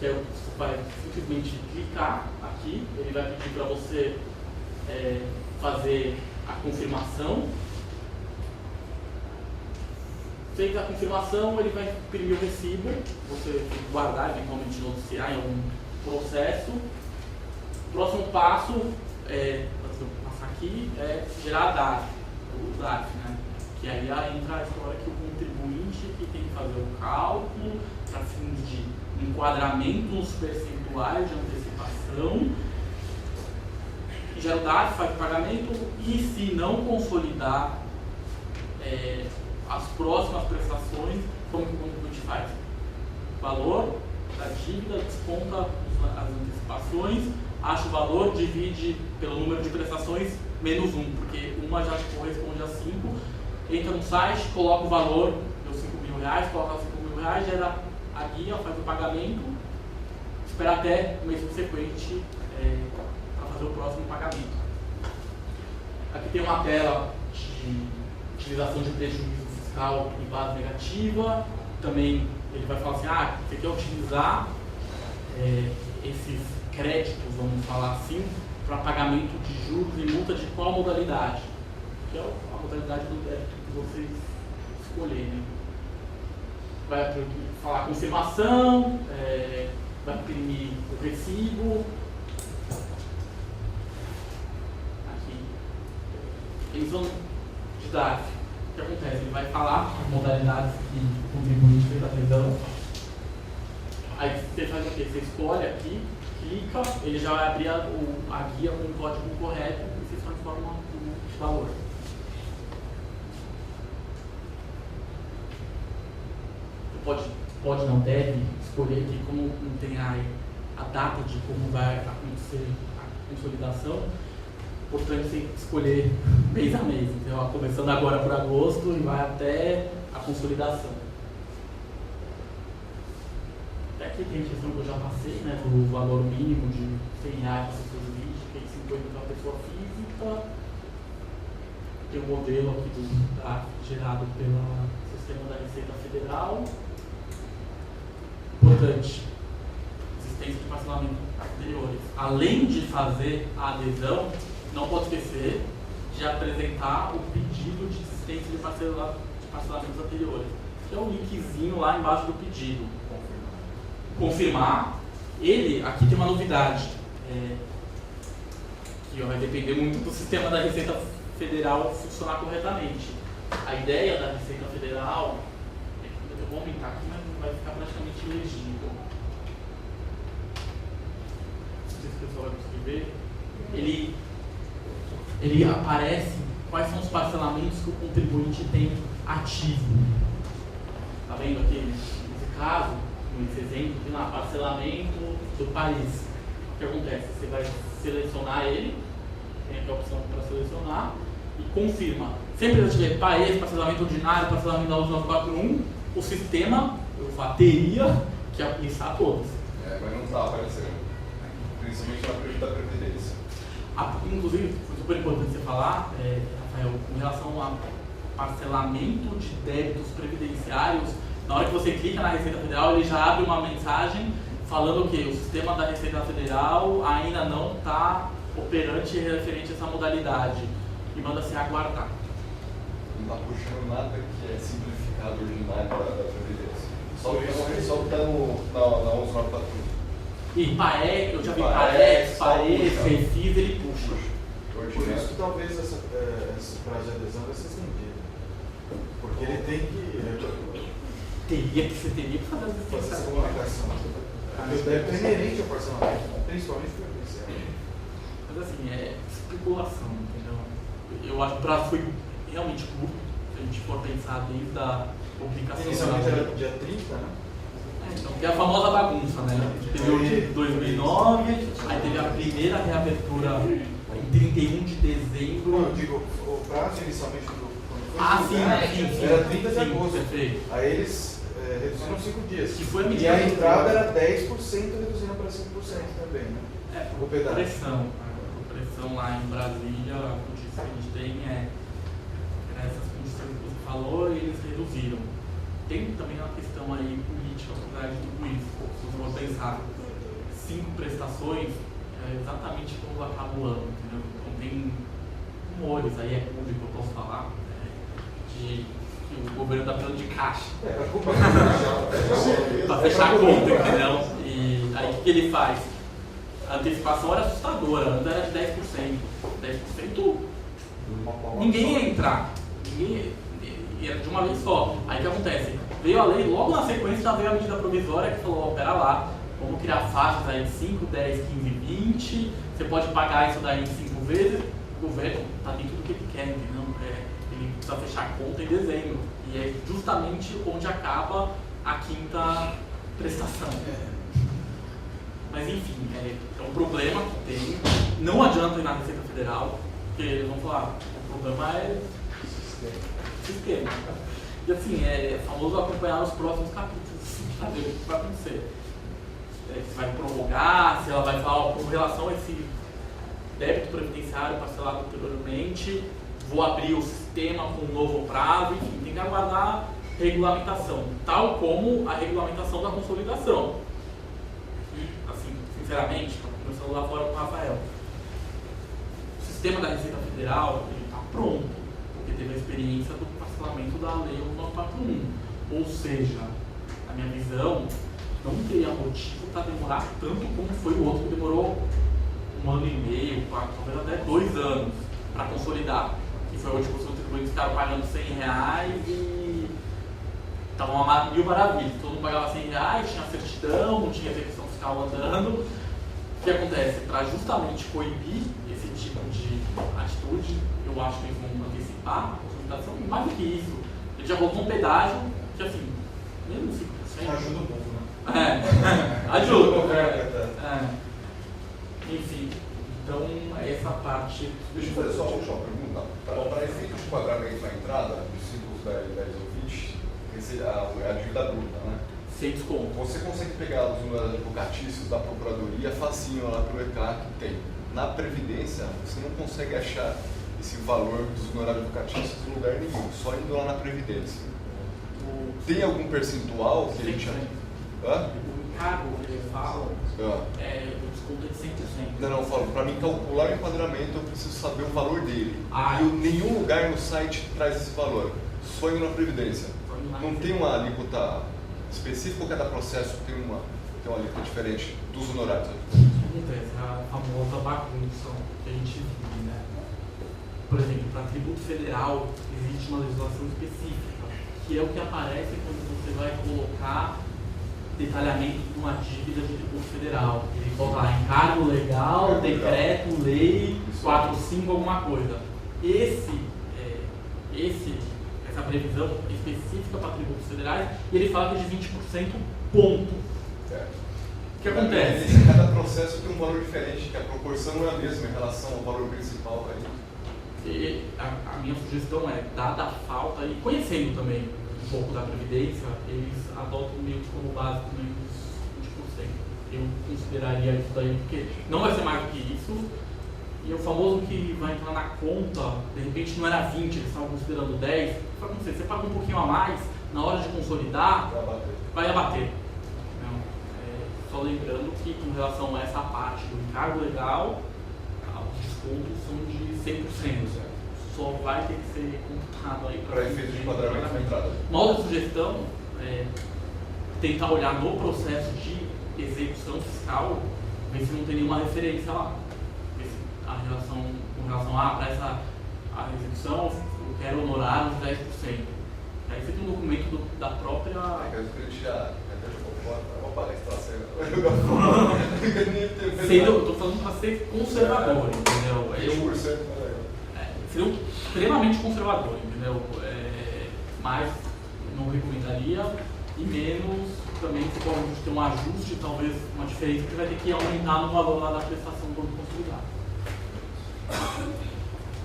Speaker 2: Que você vai simplesmente clicar aqui, ele vai pedir para você fazer a confirmação. Feita a confirmação, ele vai imprimir o recibo, você tem que guardar, eventualmente noticiar em algum processo. O próximo passo, vou passar aqui, é gerar a DARF, o DARF, né? Que aí entra a história que o contribuinte que tem que fazer o cálculo para fins de enquadramento nos percentuais de antecipação, e gera o DARF, faz o pagamento, e se não consolidar as próximas prestações, como que o contribuinte faz? O valor da dívida, desconta as antecipações, acha o valor, divide pelo número de prestações menos 1, porque uma já corresponde a 5, entra no site, coloca o valor, deu R$5.000, coloca R$5.000, gera a guia, faz o pagamento, espera até o mês subsequente para fazer o próximo pagamento. Aqui tem uma tela de utilização de prejuízo fiscal em base negativa. Também ele vai falar assim, você quer utilizar esses créditos, vamos falar assim, para pagamento de juros e multa de qual modalidade? Que é a modalidade do débito que vocês escolherem. Vai falar confirmação, vai imprimir o recibo. Aqui. Emissão de DARF. O que acontece? Ele vai falar as modalidades que o contribuinte fez adesão. Aí você faz o quê? Você escolhe aqui, clica, ele já vai abrir a guia com o código correto e você transforma o valor. Pode não deve escolher aqui, como não tem a data de como vai acontecer a consolidação, importante você escolher mês a mês, então começando agora por agosto e vai até a consolidação. Aqui tem a questão que eu já passei, né, do valor mínimo de R$100 para pessoa jurídica e R$50 para pessoa física. Tem um modelo aqui gerado pelo sistema da Receita Federal. Importante, existência de parcelamento anteriores. Além de fazer a adesão, não pode esquecer de apresentar o pedido de existência de parcelamentos anteriores. Que é um linkzinho lá embaixo do pedido. Confirmar. Ele, aqui tem uma novidade, que vai depender muito do sistema da Receita Federal funcionar corretamente. A ideia da Receita Federal, eu vou aumentar aqui, mas vai ficar praticamente ilegível. Não sei se o pessoal vai conseguir ver. Ele aparece quais são os parcelamentos que o contribuinte tem ativo. Está vendo aqui? Nesse caso, nesse exemplo, tem lá parcelamento do país. O que acontece? Você vai selecionar ele, tem aqui a opção para selecionar, e confirma. Sempre que eu tiver país, parcelamento ordinário, parcelamento da 941, o sistema, teria que aplicar todos.
Speaker 5: Mas não está aparecendo. Principalmente na período da Previdência.
Speaker 2: Inclusive, foi super importante você falar, Rafael, com relação a parcelamento de débitos previdenciários, na hora que você clica na Receita Federal, ele já abre uma mensagem falando que o sistema da Receita Federal ainda não está operante referente a essa modalidade e manda se aguardar.
Speaker 5: Não está puxando nada que é simplificado ordinário da Previdência. Só o que está na 11.941.
Speaker 2: E PAEC, eu já vi PAEC, Refis, ele puxa.
Speaker 4: Por isso que talvez esse prazo de adesão vai ser estendido. Porque ele tem que...
Speaker 2: Teria que fazer
Speaker 4: essa comunicação. O débito é inerente ao parcelamento, principalmente para o previdenciário.
Speaker 2: Mas assim, é especulação, entendeu? Eu acho que o prazo foi realmente curto, se a gente for pensar desde a publicação.
Speaker 4: Inicialmente era dia 30, né?
Speaker 2: Então, que é a famosa bagunça, né? Teve o de 2009, aí teve a primeira reabertura em 31 de dezembro.
Speaker 4: Não, eu digo, o prazo inicialmente do
Speaker 2: Ah, sim,
Speaker 4: era 30 de agosto.
Speaker 2: perfeito.
Speaker 4: Aí eles reduziram 5 dias.
Speaker 2: Que foi a
Speaker 4: E
Speaker 2: medida
Speaker 4: a
Speaker 2: que-
Speaker 4: entrada era 10%, reduzindo para 5% também, né?
Speaker 2: É,
Speaker 4: O pedágio.
Speaker 2: a pressão lá em Brasília, a notícia que a gente tem é essas condições que você falou, eles reduziram. Tem também uma questão aí política por trás de tudo isso. Se você for pensar, 5 prestações é exatamente quando acaba o ano, entendeu? Então tem rumores, aí é público, eu posso falar, de que o governo está precisando de caixa
Speaker 5: A culpa é
Speaker 2: para fechar a conta, entendeu? E aí o que ele faz? A antecipação era assustadora, antes era de 10%. 10% ninguém ia entrar. Era de uma vez só. Aí o que acontece? Veio a lei, logo na sequência já veio a medida provisória que falou, ó, pera lá, vamos criar faixas aí de 5, 10, 15, 20, você pode pagar isso daí em 5 vezes, o governo está dentro do que ele quer, entendeu? Ele precisa fechar a conta em dezembro. E é justamente onde acaba a quinta prestação. Mas enfim, é um problema que tem. Não adianta ir na Receita Federal, porque eles vão falar, o problema é sistema. E assim, é famoso acompanhar os próximos capítulos, saber o que vai acontecer. Se vai prorrogar, se ela vai falar, ó, com relação a esse débito previdenciário parcelado anteriormente, vou abrir o sistema com um novo prazo, enfim, tem que aguardar regulamentação, tal como a regulamentação da consolidação. E, assim, sinceramente, estou conversando lá fora com o Rafael, o sistema da Receita Federal está pronto, porque teve a experiência do parcelamento da Lei 1941. Ou seja, na minha visão, não teria motivo para demorar tanto como foi o outro que demorou 1 ano e meio, talvez até 2 anos para consolidar. Que foi onde os contribuintes ficaram pagando R$100 e estavam uma mil maravilhas. Todo mundo pagava R$100, tinha certidão, não tinha execução fiscal andando. O que acontece? Para justamente coibir esse tipo de atitude, eu acho que eles vão antecipar a consolidação. E mais do que isso, ele já colocou um pedágio que, assim, mesmo 5%.
Speaker 4: Ajuda um pouco, né?
Speaker 2: Ajuda. Enfim, então essa parte.
Speaker 5: Deixa eu fazer só uma última pergunta. Para efeito de enquadramento na entrada, dos ciclos 10 ou 20, a dívida bruta, né?
Speaker 2: Sem desconto.
Speaker 5: Você consegue pegar os honorários advocatícios da Procuradoria facinho lá pelo ECAC que tem. Na Previdência, você não consegue achar esse valor dos honorários advocatícios em lugar nenhum, só indo lá na Previdência. Tem algum percentual que a gente... Hã?
Speaker 2: O encargo que ele fala, o desconto é de 100%.
Speaker 5: Não, eu falo, para mim calcular o enquadramento eu preciso saber o valor dele.
Speaker 2: Ah,
Speaker 5: e nenhum lugar no site traz esse valor, só indo na Previdência. Não tem uma alíquota específica ou cada processo tem uma alíquota diferente dos honorários?
Speaker 2: Acontece a famosa bagunça que a gente vive, né? Por exemplo, para tributo federal existe uma legislação específica, que é o que aparece quando você vai colocar detalhamento de uma dívida de tributo federal. Ele coloca lá encargo legal, decreto, lei, 45, alguma coisa. Essa previsão específica para tributos federais, e ele fala que é de 20% ponto. O que acontece?
Speaker 5: Cada processo tem um valor diferente, que a proporção não é a mesma em relação ao valor principal.
Speaker 2: E a minha sugestão é, dada a falta, e conhecendo também um pouco da Previdência, eles adotam meio que como base também os 20%. Eu consideraria isso daí, porque não vai ser mais do que isso. E o famoso que vai entrar na conta, de repente não era 20, eles estavam considerando 10, vai acontecer, você paga um pouquinho a mais, na hora de consolidar, vai abater. Só lembrando que com relação a essa parte do encargo legal, os descontos são de 100%. Só vai ter que ser computado aí
Speaker 5: para efeito de enquadramento na entrada.
Speaker 2: Uma outra sugestão é tentar olhar no processo de execução fiscal, ver se não tem nenhuma referência lá. Com relação para essa execução, eu quero honorários de 10%. Aí você tem um documento da própria.
Speaker 5: Eu queria uma palestra
Speaker 2: eu estou falando para ser conservador, entendeu?
Speaker 5: 20%
Speaker 2: seria extremamente conservador, entendeu? Mas não recomendaria, e menos também você pode ter um ajuste, talvez uma diferença que vai ter que aumentar no valor lá da prestação do consolidado.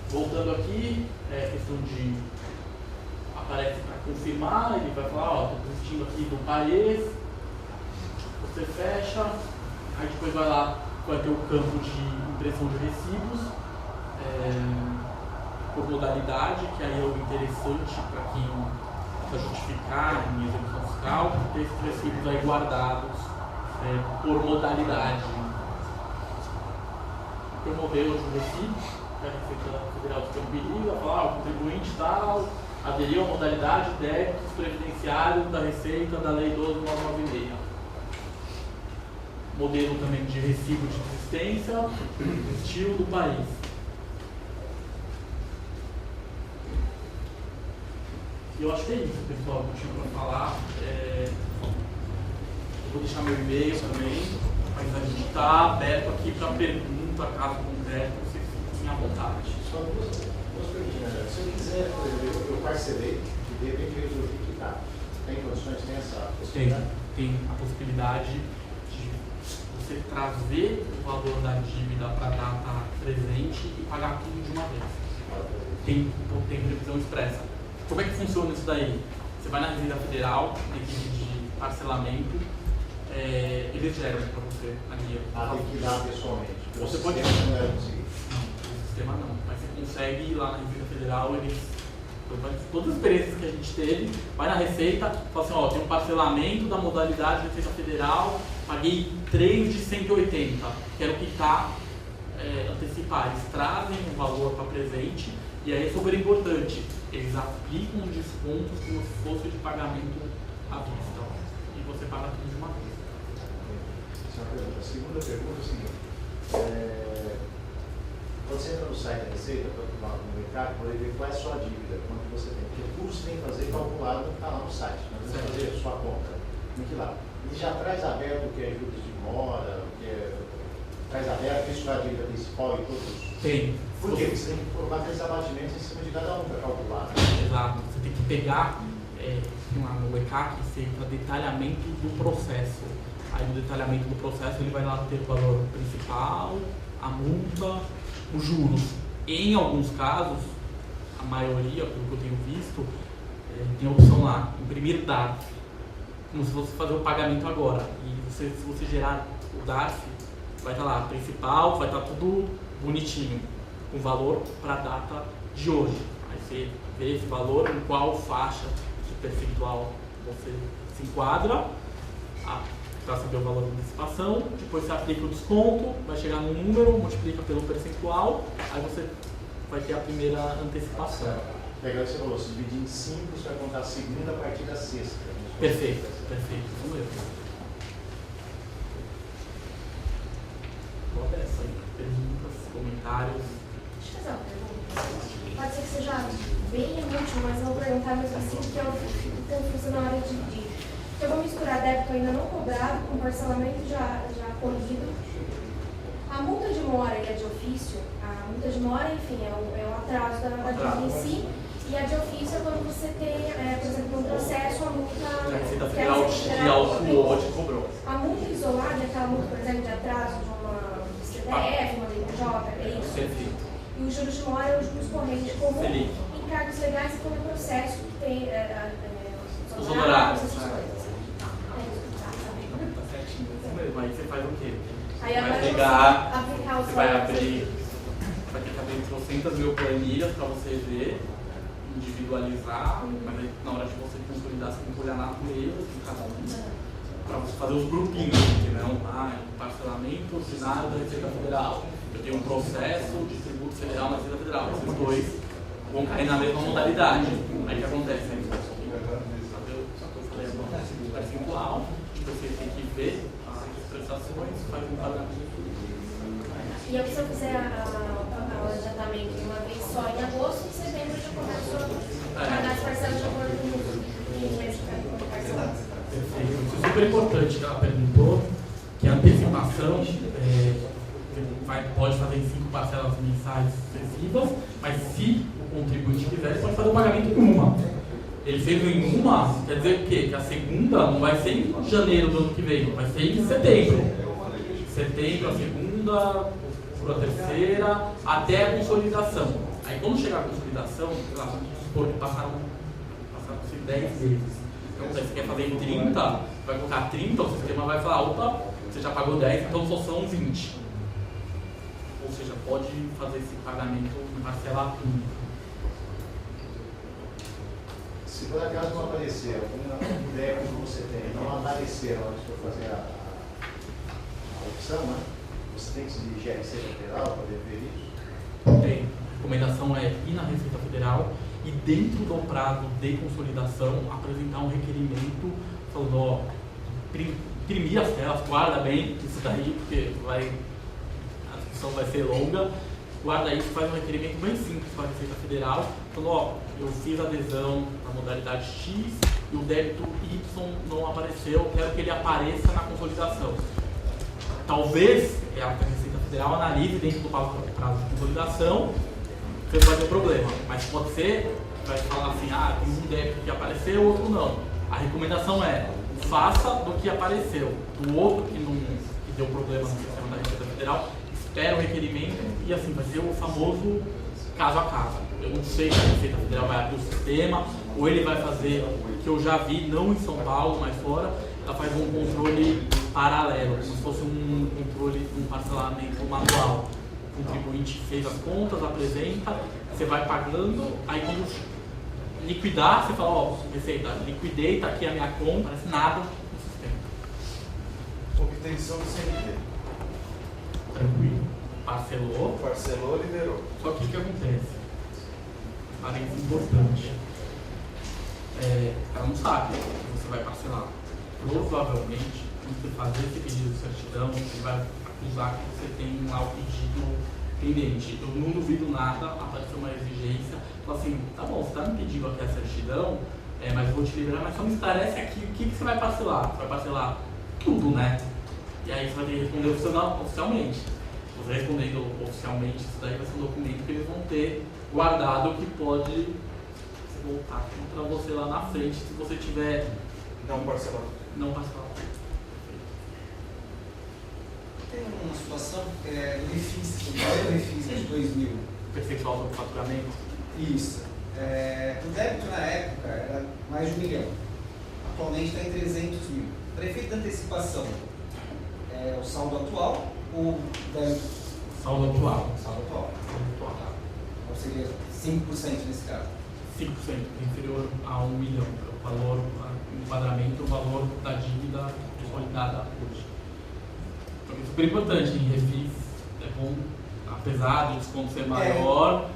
Speaker 2: Voltando aqui, questão de aparece para confirmar, ele vai falar, ó, estou desistindo aqui do país, você fecha, aí depois vai ter o campo de impressão de recibos, por modalidade, que aí é o interessante para quem para justificar em execução fiscal, ter esses recibos aí guardados por modalidade. Por modelo de recibo, a Receita Federal disponibiliza, fala, o contribuinte tal aderiu à modalidade débitos previdenciários da Receita da Lei 12.996. Modelo também de recibo de existência, estilo do país. E eu acho que é isso, pessoal, que eu tinha para falar. Eu vou deixar meu e-mail também, mas a gente está aberto aqui para pergunta, caso concreto, vocês fiquem à vontade.
Speaker 3: Só duas perguntas. Se eu quiser, por exemplo, eu parcelei e de repente eu resolvi quitar. Tem condições, tem essa possibilidade?
Speaker 2: Tem a possibilidade de você trazer o valor da dívida para a data presente e pagar tudo de uma vez. Tem previsão expressa. Como é que funciona isso daí? Você vai na Receita Federal, na equipe de parcelamento, eles geram para você a guia.
Speaker 3: Tem que ir lá pessoalmente.
Speaker 2: Você pode.
Speaker 3: Não, o
Speaker 2: sistema não. Mas você consegue ir lá na Receita Federal, eles. Todas as experiências que a gente teve, vai na Receita, fala assim, ó, tem um parcelamento da modalidade Receita Federal, paguei 3 de 180, quero quitar, antecipar. Eles trazem um valor para presente e aí é super importante. Eles aplicam um desconto como se fosse de pagamento à vista. E você paga tudo de uma vez.
Speaker 3: Essa é uma pergunta. A segunda pergunta é o seguinte. Quando você entra no site da Receita, no mercado, pode ver qual é a sua dívida, quanto você tem. Porque tudo você tem que fazer calculado não está lá no site. Não tem que fazer a sua conta. Tem que ir lá. Ele já traz aberto o que é juros de mora, o que é. Traz aberto, isso é a dívida principal e todos.
Speaker 2: Tem.
Speaker 3: Por quê? Porque você tem que colocar aqueles abatimentos em cima de cada um para calcular.
Speaker 2: Exato. Você tem que pegar no ECAC, você entra detalhamento do processo. Aí no detalhamento do processo ele vai lá ter o valor principal, a multa, os juros. Em alguns casos, a maioria, pelo que eu tenho visto, tem a opção lá, imprimir DARF, como se fosse fazer o pagamento agora. E se você gerar o DARF, vai estar lá, principal, vai estar tudo bonitinho, com valor para a data de hoje. Aí você vê esse valor, em qual faixa de percentual você se enquadra, para saber o valor da antecipação, depois você aplica o desconto, vai chegar no número, multiplica pelo percentual, aí você vai ter a primeira antecipação.
Speaker 3: Legal que você falou, se dividir em 5, você vai contar a segunda a partir da sexta.
Speaker 2: Perfeito, isso mesmo. Bota essa aí, perguntas, comentários.
Speaker 7: Deixa eu fazer uma pergunta. Pode ser que seja bem inútil, mas eu vou perguntar mesmo assim, que é o que funciona na hora de dividir. Eu vou misturar débito ainda não cobrado com parcelamento já corrido. A multa de mora e a de ofício, a multa de mora, enfim, é o atraso da dívida em si, e a de ofício é quando você tem, por exemplo, um processo, a multa
Speaker 2: A Receita Federal te cobrou.
Speaker 7: A multa isolada é aquela multa, por exemplo, de atraso de uma CDF, uma DPJ, é isso?
Speaker 2: Perfeito.
Speaker 7: E os juros de mora é os juros correntes comum, encargos legais e quando é processo que tem
Speaker 2: os honorários,
Speaker 7: essas coisas.
Speaker 2: Tá certinho, isso mesmo. Aí você faz o quê?
Speaker 7: Aí
Speaker 2: vai
Speaker 7: agora
Speaker 2: pegar,
Speaker 7: aplicar o
Speaker 2: você vai abrir, vai ter que abrir 300 mil planilhas para você ver, individualizar, mas aí, na hora de você consolidar, você tem que olhar na folha de cada um, para você fazer os grupinhos, entendeu? Parcelamento ordinário da Receita Federal. Eu tenho um processo de tributo federal na Receita Federal. Esses dois vão cair na mesma modalidade. Aí o que acontece? Aí percentual, você tem que ver as prestações, faz um pagamento.
Speaker 7: E eu, se eu fizer o adiantamento de uma vez só em agosto, em setembro eu já começo a pagar as parcelas de acordo com o mês que parcelado.
Speaker 2: Perfeito. Isso é super importante que ela perguntou, que a antecipação pode fazer em 5 parcelas mensais sucessivas, mas se o contribuinte quiser, pode fazer o pagamento em uma. Ele fez em uma, quer dizer o quê? Que a segunda não vai ser em janeiro do ano que vem, vai ser em setembro. Setembro, a segunda, por a terceira, até a consolidação. Aí quando chegar a consolidação, sei lá, vamos supor que passaram-se 10 vezes. Então você quer fazer em 30, vai colocar 30, o sistema vai falar, opa, você já pagou 10, então só são 20. Ou seja, pode fazer esse pagamento em parcela única.
Speaker 3: Se por acaso não aparecer alguma ideia que você tem, não aparecer na hora que for fazer a opção, né? Você tem que se dirigir à Receita Federal para ver isso?
Speaker 2: Tem. A recomendação é ir na Receita Federal e dentro do prazo de consolidação apresentar um requerimento falando, ó, imprimir as telas, guarda bem isso daí, porque a discussão vai ser longa, guarda isso, faz um requerimento bem simples para a Receita Federal, falando, ó, eu fiz adesão na modalidade X e o débito Y não apareceu, quero que ele apareça na consolidação. Talvez a Receita Federal analise dentro do prazo de consolidação, você vai ter problema, mas pode ser, vai falar assim, tem um débito que apareceu, outro não. A recomendação é, faça do que apareceu, do outro que deu problema no sistema da Receita Federal, espera o requerimento e assim vai ser o famoso caso a caso. Eu não sei se a Receita Federal vai abrir o sistema ou ele vai fazer o que eu já vi, não em São Paulo, mas fora, ela faz um controle paralelo, como se fosse um controle, um parcelamento manual. O contribuinte fez as contas, apresenta, você vai pagando, aí quando liquidar, você fala, ó, Receita, liquidei, tá aqui a minha conta, não parece nada no sistema.
Speaker 4: Obtenção do CNP.
Speaker 2: Tranquilo. Parcelou,
Speaker 4: liberou.
Speaker 2: Só que o que acontece? Parênteses importante. Ela não sabe que você vai parcelar. Provavelmente, quando você fazer esse pedido de certidão, você vai acusar que você tem lá o pedido pendente. Eu não duvido nada, aparecer uma exigência, fala assim, tá bom, você está me pedindo aqui a certidão, mas eu vou te liberar, mas só me esclarece aqui o que você vai parcelar. Você vai parcelar tudo, né? E aí você vai ter que responder oficialmente. Você respondendo oficialmente, isso daí vai ser um documento que eles vão ter guardado que pode voltar contra você lá na frente se você tiver
Speaker 4: não parcelado.
Speaker 6: Tem uma situação, o refis, o primeiro refis de 2000.
Speaker 2: Percentual sobre faturamento?
Speaker 6: Isso. O débito na época era mais de 1 milhão. Atualmente está em 300 mil. Para efeito da antecipação, é o saldo atual ou débito?
Speaker 2: Saldo atual.
Speaker 6: Ou seria 5% nesse caso?
Speaker 2: 5%, inferior a 1 milhão. O valor, o enquadramento, o valor da dívida consolidada hoje. Então, é super importante em refis, é bom, apesar do desconto ser maior,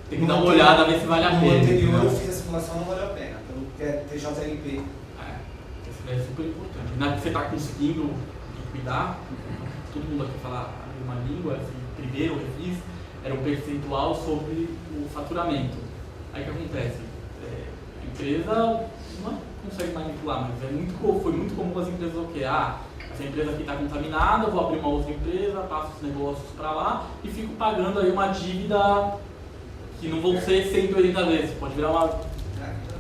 Speaker 2: tem que dar uma olhada, ver se vale a pena.
Speaker 6: No anterior eu fiz a simulação, não valeu a pena, pelo que é TJLP.
Speaker 2: Isso é super importante. Não é que você está conseguindo liquidar, todo mundo aqui fala a mesma língua, assim, primeiro refis era um percentual sobre o faturamento. Aí o que acontece? A empresa não consegue manipular, mas foi muito comum as empresas o quê? Essa empresa aqui está contaminada, eu vou abrir uma outra empresa, passo os negócios para lá e fico pagando aí uma dívida que não vão ser 180 vezes, pode virar uma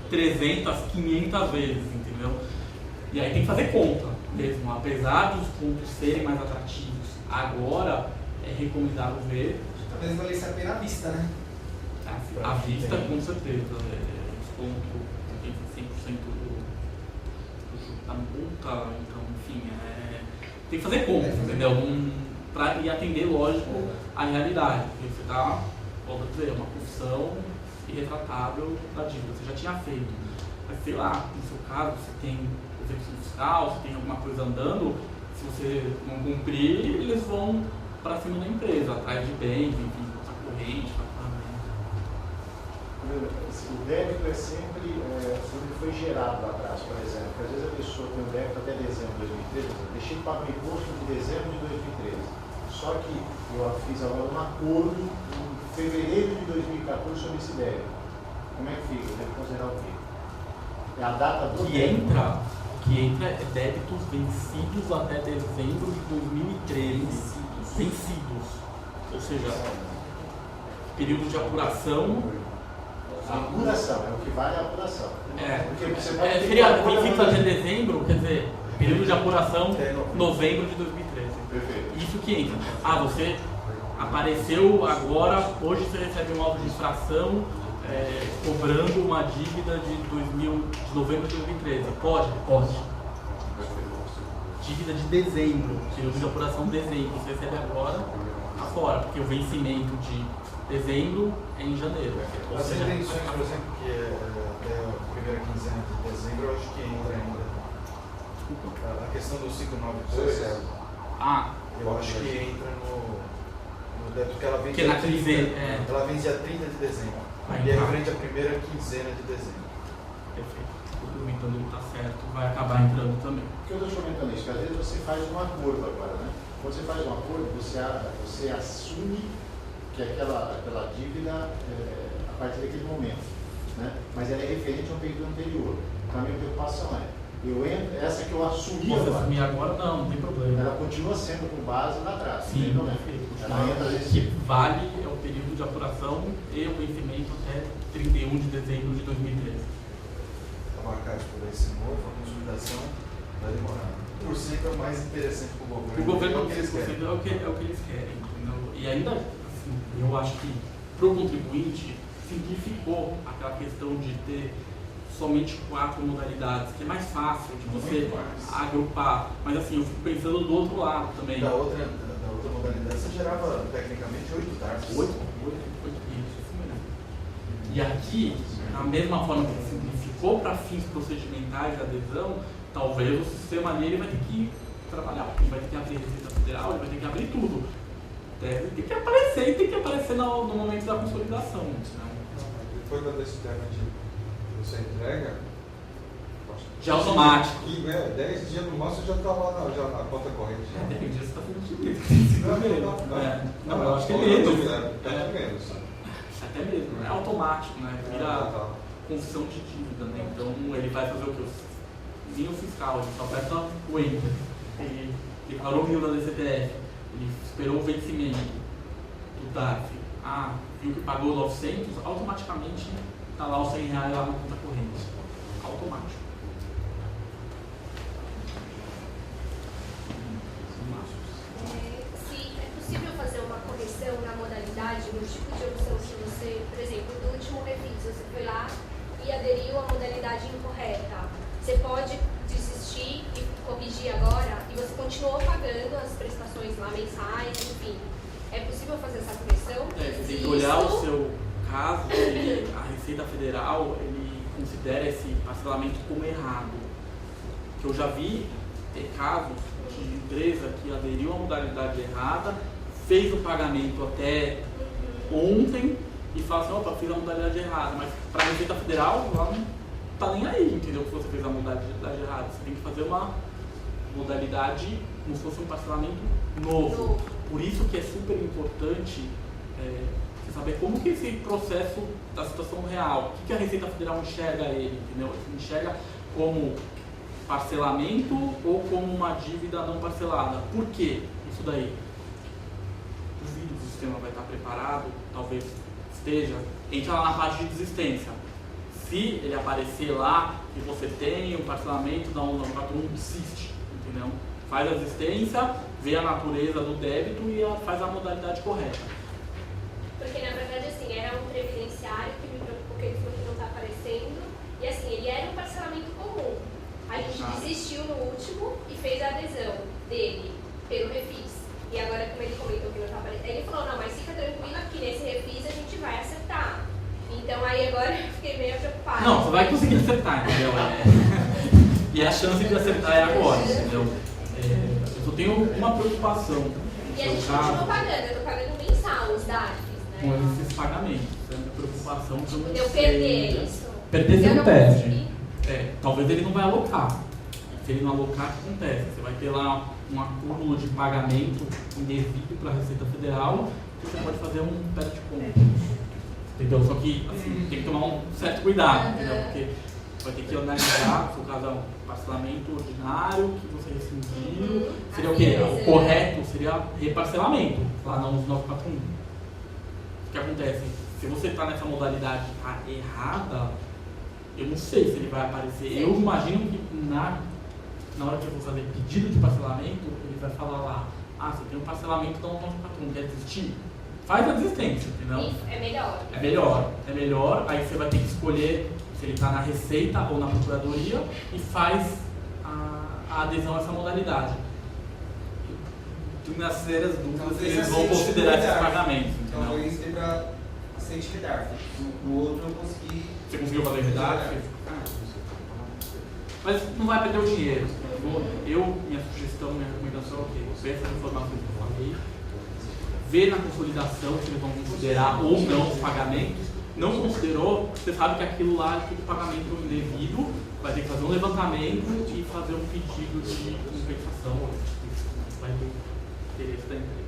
Speaker 2: 300, 500 vezes, entendeu? E aí tem que fazer conta mesmo, apesar dos pontos serem mais atrativos. Agora é recomendável ver.
Speaker 6: Talvez valesse a pena à vista, né?
Speaker 2: À vista, com certeza. Desconto 100% do juro está no conta, então, enfim, tem que fazer conta, entendeu? Para ir atender, lógico, a realidade. Porque você está, vamos dizer, uma função irretratável da dívida, você já tinha feito. Mas sei lá, no seu caso, você tem execução fiscal, você tem alguma coisa andando, se você não cumprir, eles vão para cima da empresa, atrás de bens, enfim, conta corrente, faturamento.
Speaker 3: O débito é sempre sobre o que foi gerado lá atrás, por exemplo. Porque às vezes a pessoa tem um débito até dezembro de 2013, deixei de pagar o imposto de dezembro de 2013. Só que eu fiz agora um acordo em fevereiro de 2014 sobre esse débito. Como é que fica? Eu devo considerar o quê? É a data do débito.
Speaker 2: Que entra é débitos vencidos até dezembro de 2013. Vencidos. Ou seja, período de apuração
Speaker 3: A apuração, é o que vale a apuração. Porque você pode ter
Speaker 2: seria
Speaker 3: uma folha
Speaker 2: 25 de dezembro, quer dizer, período de apuração,
Speaker 4: É,
Speaker 2: novembro de 2013.
Speaker 3: Perfeito.
Speaker 2: Isso que entra. Você apareceu agora, hoje você recebe um auto de infração cobrando uma dívida de novembro de 2013. Pode? Pode. Dívida de dezembro, período de apuração de dezembro, você recebe agora, tá fora, porque o vencimento de dezembro é em janeiro. Ou
Speaker 4: As
Speaker 2: seja,
Speaker 4: intenções, por exemplo, que é até a primeira quinzena de dezembro, eu acho que entra ainda. A questão do 592, eu acho que entra no débito que ela vence
Speaker 2: Que na quinzena,
Speaker 4: ela vence a 30 de dezembro. E é referente à primeira quinzena de dezembro.
Speaker 2: Perfeito. Então ele está certo, vai acabar entrando também.
Speaker 3: Por que eu estou comentando isso? Porque às vezes você faz um acordo agora, né? Quando você faz um acordo, você assume que aquela dívida a partir daquele momento, né? Mas ela é referente ao período anterior. Então a minha preocupação essa que eu assumi
Speaker 2: Você
Speaker 3: agora,
Speaker 2: assumir agora, não tem problema.
Speaker 3: ela continua sendo com base lá atrás.
Speaker 2: Sim,
Speaker 3: entendeu?
Speaker 2: perfeito.
Speaker 3: Ela entra
Speaker 2: O
Speaker 3: nesse...
Speaker 2: que vale é o período de apuração e o vencimento até 31 de dezembro de 2013.
Speaker 4: Está marcado por esse novo, a consolidação vai demorar. 1% é o mais interessante para o governo.
Speaker 2: O governo
Speaker 4: é o que eles querem.
Speaker 2: é o que eles querem. Entendeu? E ainda, assim, eu acho que para o contribuinte simplificou aquela questão de ter somente 4 modalidades, que é mais fácil de você agrupar. Mas assim, eu fico pensando do outro lado também.
Speaker 4: Da outra modalidade, você gerava tecnicamente 8 taxas.
Speaker 2: 8 isso mesmo. E aqui, da mesma forma que simplificou para fins procedimentais de adesão, talvez o sistema ali ele vai ter que trabalhar, porque ele vai ter que abrir Receita Federal, ele vai ter que abrir tudo. Tem que aparecer, e tem que aparecer no momento da consolidação.
Speaker 5: Depois da sistema de você entrega,
Speaker 2: Já é automático.
Speaker 5: 10 dias no máximo já está lá já na conta corrente.
Speaker 2: Depende se está fazendo Não, eu acho que é menos.
Speaker 5: É menos.
Speaker 2: Até mesmo, é automático, né? Vira confissão de dívida, né? Então ele vai fazer o que? Vinho fiscal, ele só aperta o enter. Ele declarou 1000 da DCTF, ele esperou o vencimento do DARF. Viu que pagou 900, automaticamente está lá os R$100 lá na conta corrente. Automático.
Speaker 7: Se é possível fazer uma correção na modalidade, no tipo de opção que você, por exemplo, do último refis, você foi lá e aderiu à modalidade incorreta. Você pode desistir e corrigir agora e você continuou pagando as prestações lá mensais, enfim. É possível fazer essa correção?
Speaker 2: Você tem que olhar o seu caso, a Receita Federal, ele considera esse parcelamento como errado. Que eu já vi casos de empresa que aderiu à modalidade errada, fez o pagamento até ontem e fala assim, opa, fiz a modalidade errada, mas para a Receita Federal lá não está nem aí, entendeu? Que você fez a modalidade errada. Você tem que fazer uma modalidade como se fosse um parcelamento novo. Por isso que é super importante você saber como que esse processo da situação real, o que a Receita Federal enxerga ele, entendeu? Ele enxerga como parcelamento ou como uma dívida não parcelada. Por quê? Isso daí. Duvido que o sistema vai estar preparado, talvez esteja. Entra lá na parte de desistência. Se ele aparecer lá e você tem um parcelamento da 141, desiste, entendeu? Faz a desistência, vê a natureza do débito e faz a modalidade correta.
Speaker 7: Porque na verdade assim, era um previdenciário que me preocupou que ele falou que não está aparecendo. E assim, ele era um parcelamento comum. A gente desistiu no último e fez a adesão dele pelo refis. E agora, como ele comentou que não está aparecendo, ele falou, não, mas fica tranquila que nesse refis a gente vai acertar. Então aí agora eu fiquei meio preocupada.
Speaker 2: Não, você vai conseguir acertar, entendeu? E a chance de acertar é agora, entendeu? Eu só tenho uma preocupação.
Speaker 7: E a gente continua pagando, eu estou pagando mensal os DARFs, né?
Speaker 2: Com esses pagamentos. É uma preocupação que eu não
Speaker 7: Eu
Speaker 2: sei.
Speaker 7: perder isso.
Speaker 2: Perder você
Speaker 7: Eu
Speaker 2: não
Speaker 7: não
Speaker 2: perde.
Speaker 7: consegui.
Speaker 2: Talvez ele não vai alocar. Se ele não alocar, o que acontece? Você vai ter lá um acúmulo de pagamento indevido para a Receita Federal que você pode fazer um pé de conta. Entendeu? Só que assim, tem que tomar um certo cuidado, entendeu? Porque vai ter que analisar, se o caso é um parcelamento ordinário que você rescindiu, seria o quê? O correto seria reparcelamento, lá nos 941. O que acontece? Se você está nessa modalidade errada, eu não sei se ele vai aparecer.
Speaker 7: Sim.
Speaker 2: Eu imagino que na hora que eu vou fazer pedido de parcelamento, ele vai falar lá, você tem um parcelamento da 194, quer desistir? Faz a desistência, entendeu?
Speaker 7: É melhor.
Speaker 2: É melhor, aí você vai ter que escolher se ele está na Receita ou na Procuradoria e faz a adesão a essa modalidade. Nas sérias dúvidas, eles vão considerar esses pagamentos,
Speaker 6: Então,
Speaker 2: entendeu?
Speaker 6: esse para aceite REDARF. No outro, eu consegui.
Speaker 2: Você conseguiu fazer REDARF? Mas não vai perder o dinheiro. Minha sugestão, minha recomendação é o quê? Ver essas informações que eu falei, ver na consolidação se eles vão considerar ou não os pagamentos. Não considerou, você sabe que aquilo lá é tudo pagamento indevido, vai ter que fazer um levantamento e fazer um pedido de compensação. Vai ter interesse da empresa.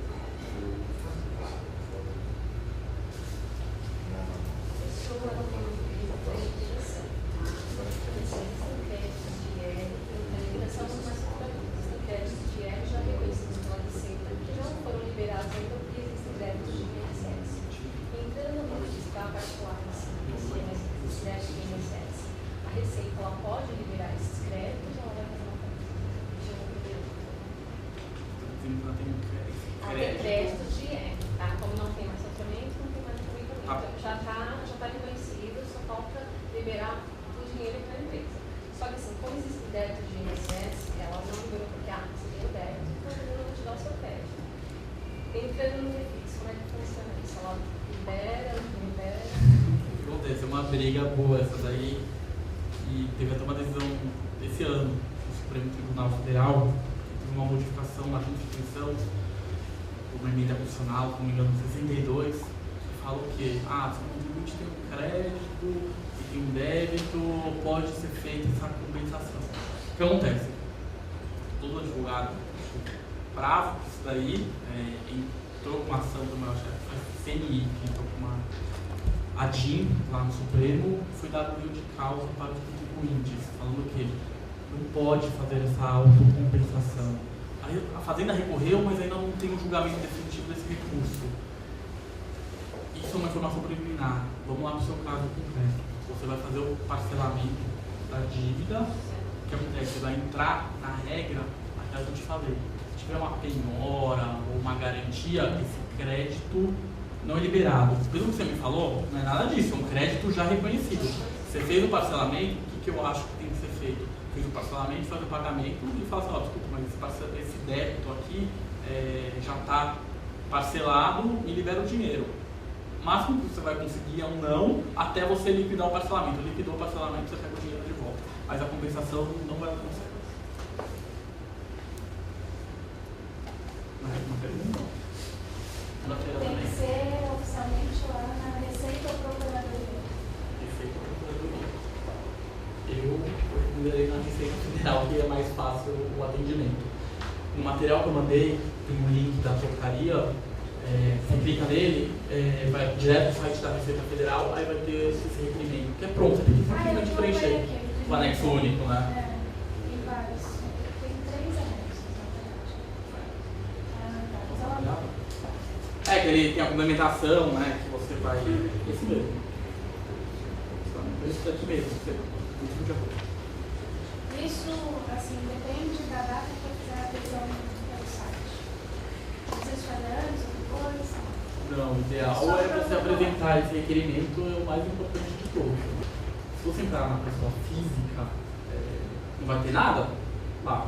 Speaker 8: A Receita ela pode liberar esses créditos ou ela vai fazer uma
Speaker 2: Ela
Speaker 8: tem crédito de tá? Como não tem mais faturamento, não tem mais aproveitamento. Então já tá reconhecido, só falta liberar o dinheiro para a empresa. Só que assim, como existe débito de INSS, ela não liberou porque você tem o débito, então ela não te dá o seu crédito. Entrando no refixo, como é que funciona isso? Ela libera, não libera?
Speaker 2: Acontece, é uma briga boa essa daí, e teve até uma decisão esse ano do Supremo Tribunal Federal, que teve uma modificação na Constituição, uma emenda constitucional, se não me engano, 62, que fala o quê? Se o contribuinte tem um crédito e tem um débito, pode ser feita essa compensação. O que acontece? Todo advogado bravo com isso daí, entrou com uma ação do maior chefe, CNI, que entrou com uma ADIM lá no Supremo, foi dado o de causa para os contribuintes, falando que não pode fazer essa autocompensação. Aí a Fazenda recorreu, mas ainda não tem um julgamento definitivo desse recurso. Isso é uma informação preliminar. Vamos lá para o seu caso concreto. Você vai fazer o parcelamento da dívida. O que acontece? Você vai entrar na regra, aquela que eu te falei. Se tiver uma penhora ou uma garantia, esse crédito não é liberado. Pelo que você me falou, não é nada disso, é um crédito já reconhecido. Você fez o parcelamento, o que eu acho que tem que ser feito? Fez o parcelamento, faz o pagamento e fala assim, desculpa, mas esse débito aqui já está parcelado, me libera o dinheiro. O máximo que você vai conseguir é um não até você liquidar o parcelamento. Liquidou o parcelamento, você pega o dinheiro de volta. Mas a compensação não vai acontecer. Uma pergunta?
Speaker 8: Tem que ser oficialmente lá na Receita ou Procuradoria?
Speaker 2: Receita ou Procuradoria. Eu recomendaria na Receita Federal, que é mais fácil o atendimento. No material que eu mandei, tem um link da portaria, você clica nele, vai direto no site da Receita Federal, aí vai ter esse requerimento, que é pronto, tem que simplesmente preencher. O anexo único, né?
Speaker 8: Tem vários. Tem 3 anexos, na verdade.
Speaker 2: Que ele tem a fundamentação, né, que você vai... Esse mesmo. Esse daqui mesmo, último de acordo.
Speaker 8: Isso, assim, depende da data que eu fizer a adesão pelo site. Vocês fazem antes, depois?
Speaker 2: Não, o ideal é você apresentar esse requerimento, é o mais importante de todos. Se você entrar na pessoa física, não vai ter nada, lá.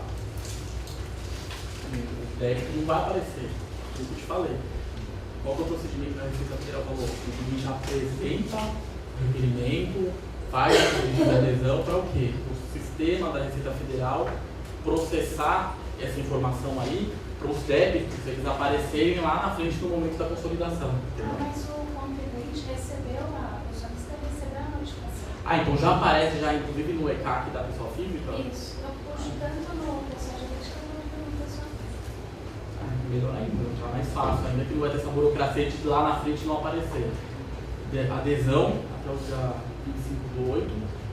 Speaker 2: O débito não vai aparecer, é o que eu te falei. Qual que é o procedimento que a Receita Federal falou? A gente apresenta o requerimento, faz a pedido de adesão para o quê? O sistema da Receita Federal processar essa informação aí para os débitos, eles aparecerem lá na frente no momento da consolidação.
Speaker 8: Mas o contribuinte recebeu a pessoa que está recebendo a notificação.
Speaker 2: Então já aparece, já inclusive no ECAC da pessoa física?
Speaker 8: Isso, eu puxo tanto no pessoal jurídica quanto no pessoa física.
Speaker 2: Melhor ainda, já mais fácil, ainda que não vai ter essa burocracia de lá na frente não aparecer. Adesão até o dia 25/8,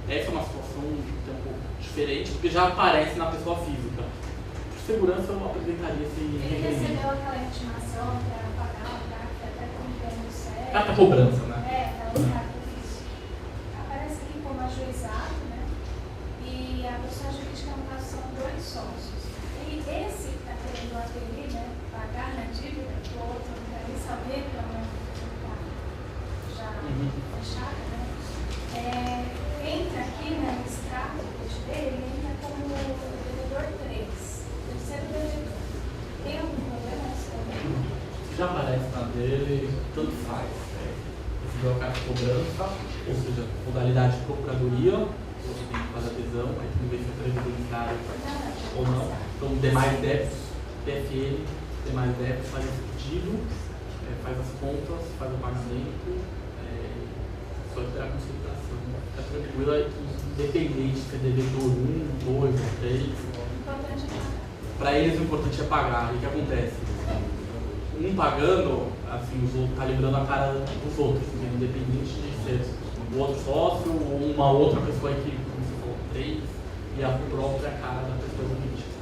Speaker 2: essa é uma situação um pouco diferente, porque já aparece na pessoa física. Por segurança eu apresentaria esse
Speaker 8: Ele
Speaker 2: requerimento.
Speaker 8: recebeu aquela intimação para pagar o CAC até com o tempo certo.
Speaker 2: Carta cobrança, né?
Speaker 9: outra que eu fiz. Aparece aqui como ajuizado, né? E a pessoa jurídica, no caso, são 2 sócios. E esse que está querendo aderir, né? Pagar na dívida, o outro não quer nem saber, que é uma já fechada, né? Entra aqui, né, no extrato dele, ele entra como devedor 3, terceiro devedor. Tem algum problema nisso também?
Speaker 2: Já aparece na dele, tanto faz. Recebeu a carta de cobrança, ou seja, modalidade de procuradoria, você tem que fazer adesão, aí tem que ver se é previdenciário ou não. Então, demais débitos, PFN, demais débitos, faz esse pedido, faz as contas, faz o pagamento, só esperar a consultação. Fica tranquila, independente se é devedor 1, 2 ou 3. Para eles o importante é pagar. E o que acontece? Um pagando, assim, os outros, tá livrando a cara dos outros, independente de ser o outro sócio ou uma outra pessoa que, como você falou, 3, e a própria cara da pessoa jurídica.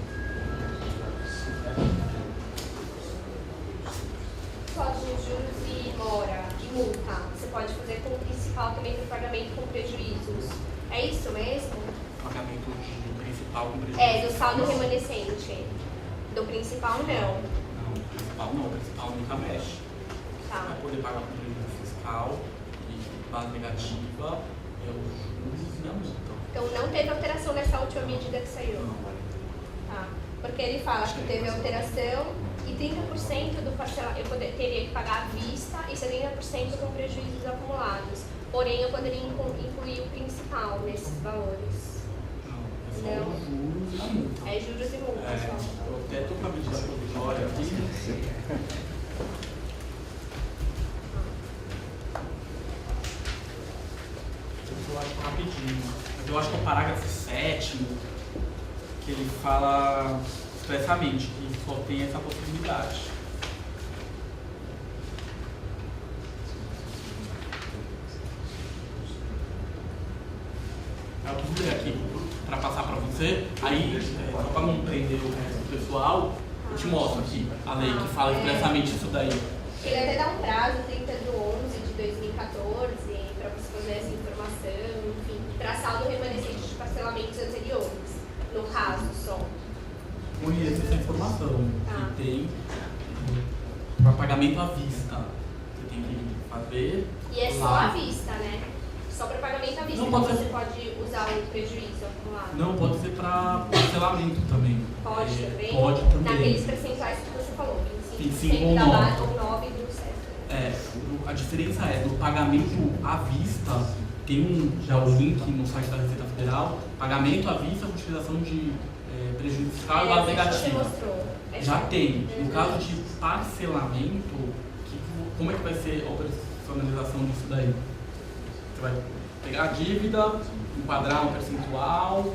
Speaker 8: Só de juros e mora e multa, você pode fazer com o principal também do pagamento com prejuízos. É isso mesmo?
Speaker 2: Pagamento do principal com prejuízo.
Speaker 8: Do saldo remanescente. Do principal não.
Speaker 2: Não, do principal não, o principal nunca mexe.
Speaker 8: Tá.
Speaker 2: Você vai poder pagar com prejuízo fiscal e base negativa é os juros e a multa.
Speaker 8: Então não teve alteração nessa última medida que saiu? Tá. Porque ele fala que teve alteração e 30% do parcelamento eu teria que pagar à vista e 70% com prejuízos acumulados. Porém, eu poderia incluir o principal nesses valores.
Speaker 2: Não, é só os juros e a multa.
Speaker 8: É juros e multas só.
Speaker 2: Eu até estou com a medida provisória aqui. Eu acho rapidinho. Eu acho que é o parágrafo 7º que ele fala expressamente que só tem essa possibilidade. Eu vou ler aqui para passar para você, aí, só para não prender o resto do pessoal, eu te mostro aqui a lei que fala expressamente isso daí.
Speaker 8: Ele até dá um prazo, 30 de 11 de 2014, para você fazer essa informação, enfim, para saldo remanescente de parcelamentos anteriores, no caso só.
Speaker 2: Conheço essa informação, que tem para pagamento à vista. Você tem que fazer.
Speaker 8: E é só à vista, né? Só para pagamento à vista,
Speaker 2: não
Speaker 8: então
Speaker 2: pode
Speaker 8: você
Speaker 2: ser...
Speaker 8: pode usar o prejuízo acumulado.
Speaker 2: Não, pode ser para parcelamento também.
Speaker 8: Pode também?
Speaker 2: Pode também.
Speaker 8: Naqueles percentuais que você falou,
Speaker 2: 25 ou
Speaker 8: 9.
Speaker 2: nove.
Speaker 8: Ou 9 do certo.
Speaker 2: A diferença é do pagamento à vista, tem já o link no site da Receita Federal, pagamento à vista com utilização de prejuízo fiscal e base negativa. Já tem. No caso de parcelamento, como é que vai ser a operacionalização disso daí? Você vai pegar a dívida, enquadrar um percentual,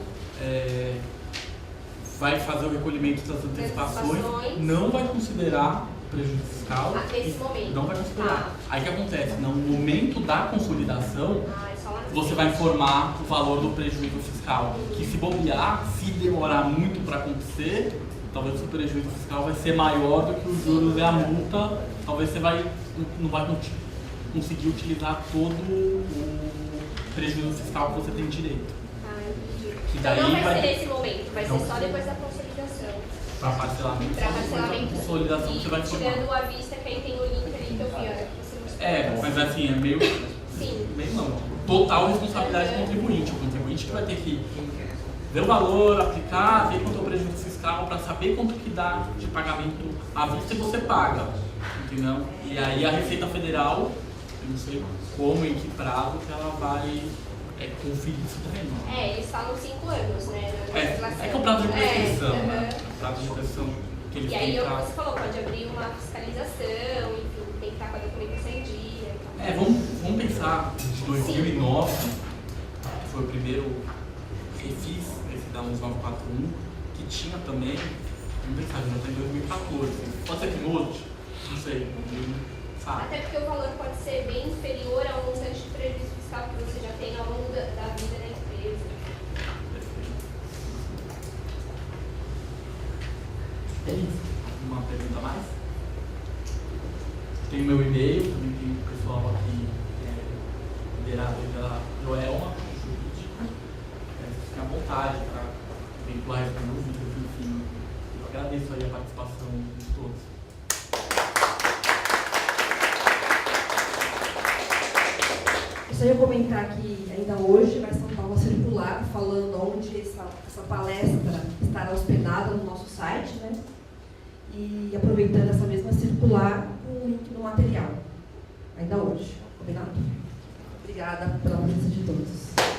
Speaker 2: vai fazer o recolhimento das antecipações, não vai considerar prejuízo fiscal.
Speaker 8: Nesse momento.
Speaker 2: Não vai considerar. Aí o que acontece? No momento da consolidação, você vai informar o valor do prejuízo fiscal. Que se bobear, se demorar muito para acontecer, talvez o prejuízo fiscal vai ser maior do que os juros e a multa. Talvez você não vai conseguir utilizar todo o prejuízo fiscal que você tem direito.
Speaker 8: Que daí então não vai ser nesse momento, vai ser só depois da consolidação.
Speaker 2: Para parcelamento,
Speaker 8: consolidação
Speaker 2: você vai informar.
Speaker 8: Tirando à vista quem tem o link ali que eu vi,
Speaker 2: mas assim, é meio...
Speaker 8: Sim.
Speaker 2: Meio não. Total responsabilidade do contribuinte. O contribuinte que vai ter que ver o valor, aplicar, ver quanto é o prejuízo fiscal para saber quanto que dá de pagamento à vista que você paga. Entendeu? E aí a Receita Federal, eu não sei como, em que prazo que ela vai conferir isso daí.
Speaker 8: Eles falam 5 anos, né?
Speaker 2: É que é o prazo de prescrição, né? O prazo de prescrição que eles têm.
Speaker 8: E aí, como você falou, pode abrir uma fiscalização, enfim, tem que estar com a documentação em dia.
Speaker 2: Vamos pensar de 2009, que foi o primeiro refis, esse da 11941, que tinha também, vamos pensar, já está em 2014. Pode ser que mude? Não sei, sabe?
Speaker 8: Até porque o valor pode ser bem inferior ao montante de prejuízo fiscal que você já tem ao longo da vida da empresa.
Speaker 2: É isso. Uma pergunta a mais? Tem o meu e-mail, também tem o pessoal aqui liderado pela Joelma, jurídica. Vocês fiquem à vontade para vincular as dúvidas, enfim. Eu agradeço aí a participação de todos.
Speaker 1: Eu só ia comentar que ainda hoje vai soltar uma circular falando onde essa palestra estará hospedada no nosso site, né? E aproveitando essa mesma circular, o link no material. Ainda hoje. Combinado? Obrigada pela presença de todos.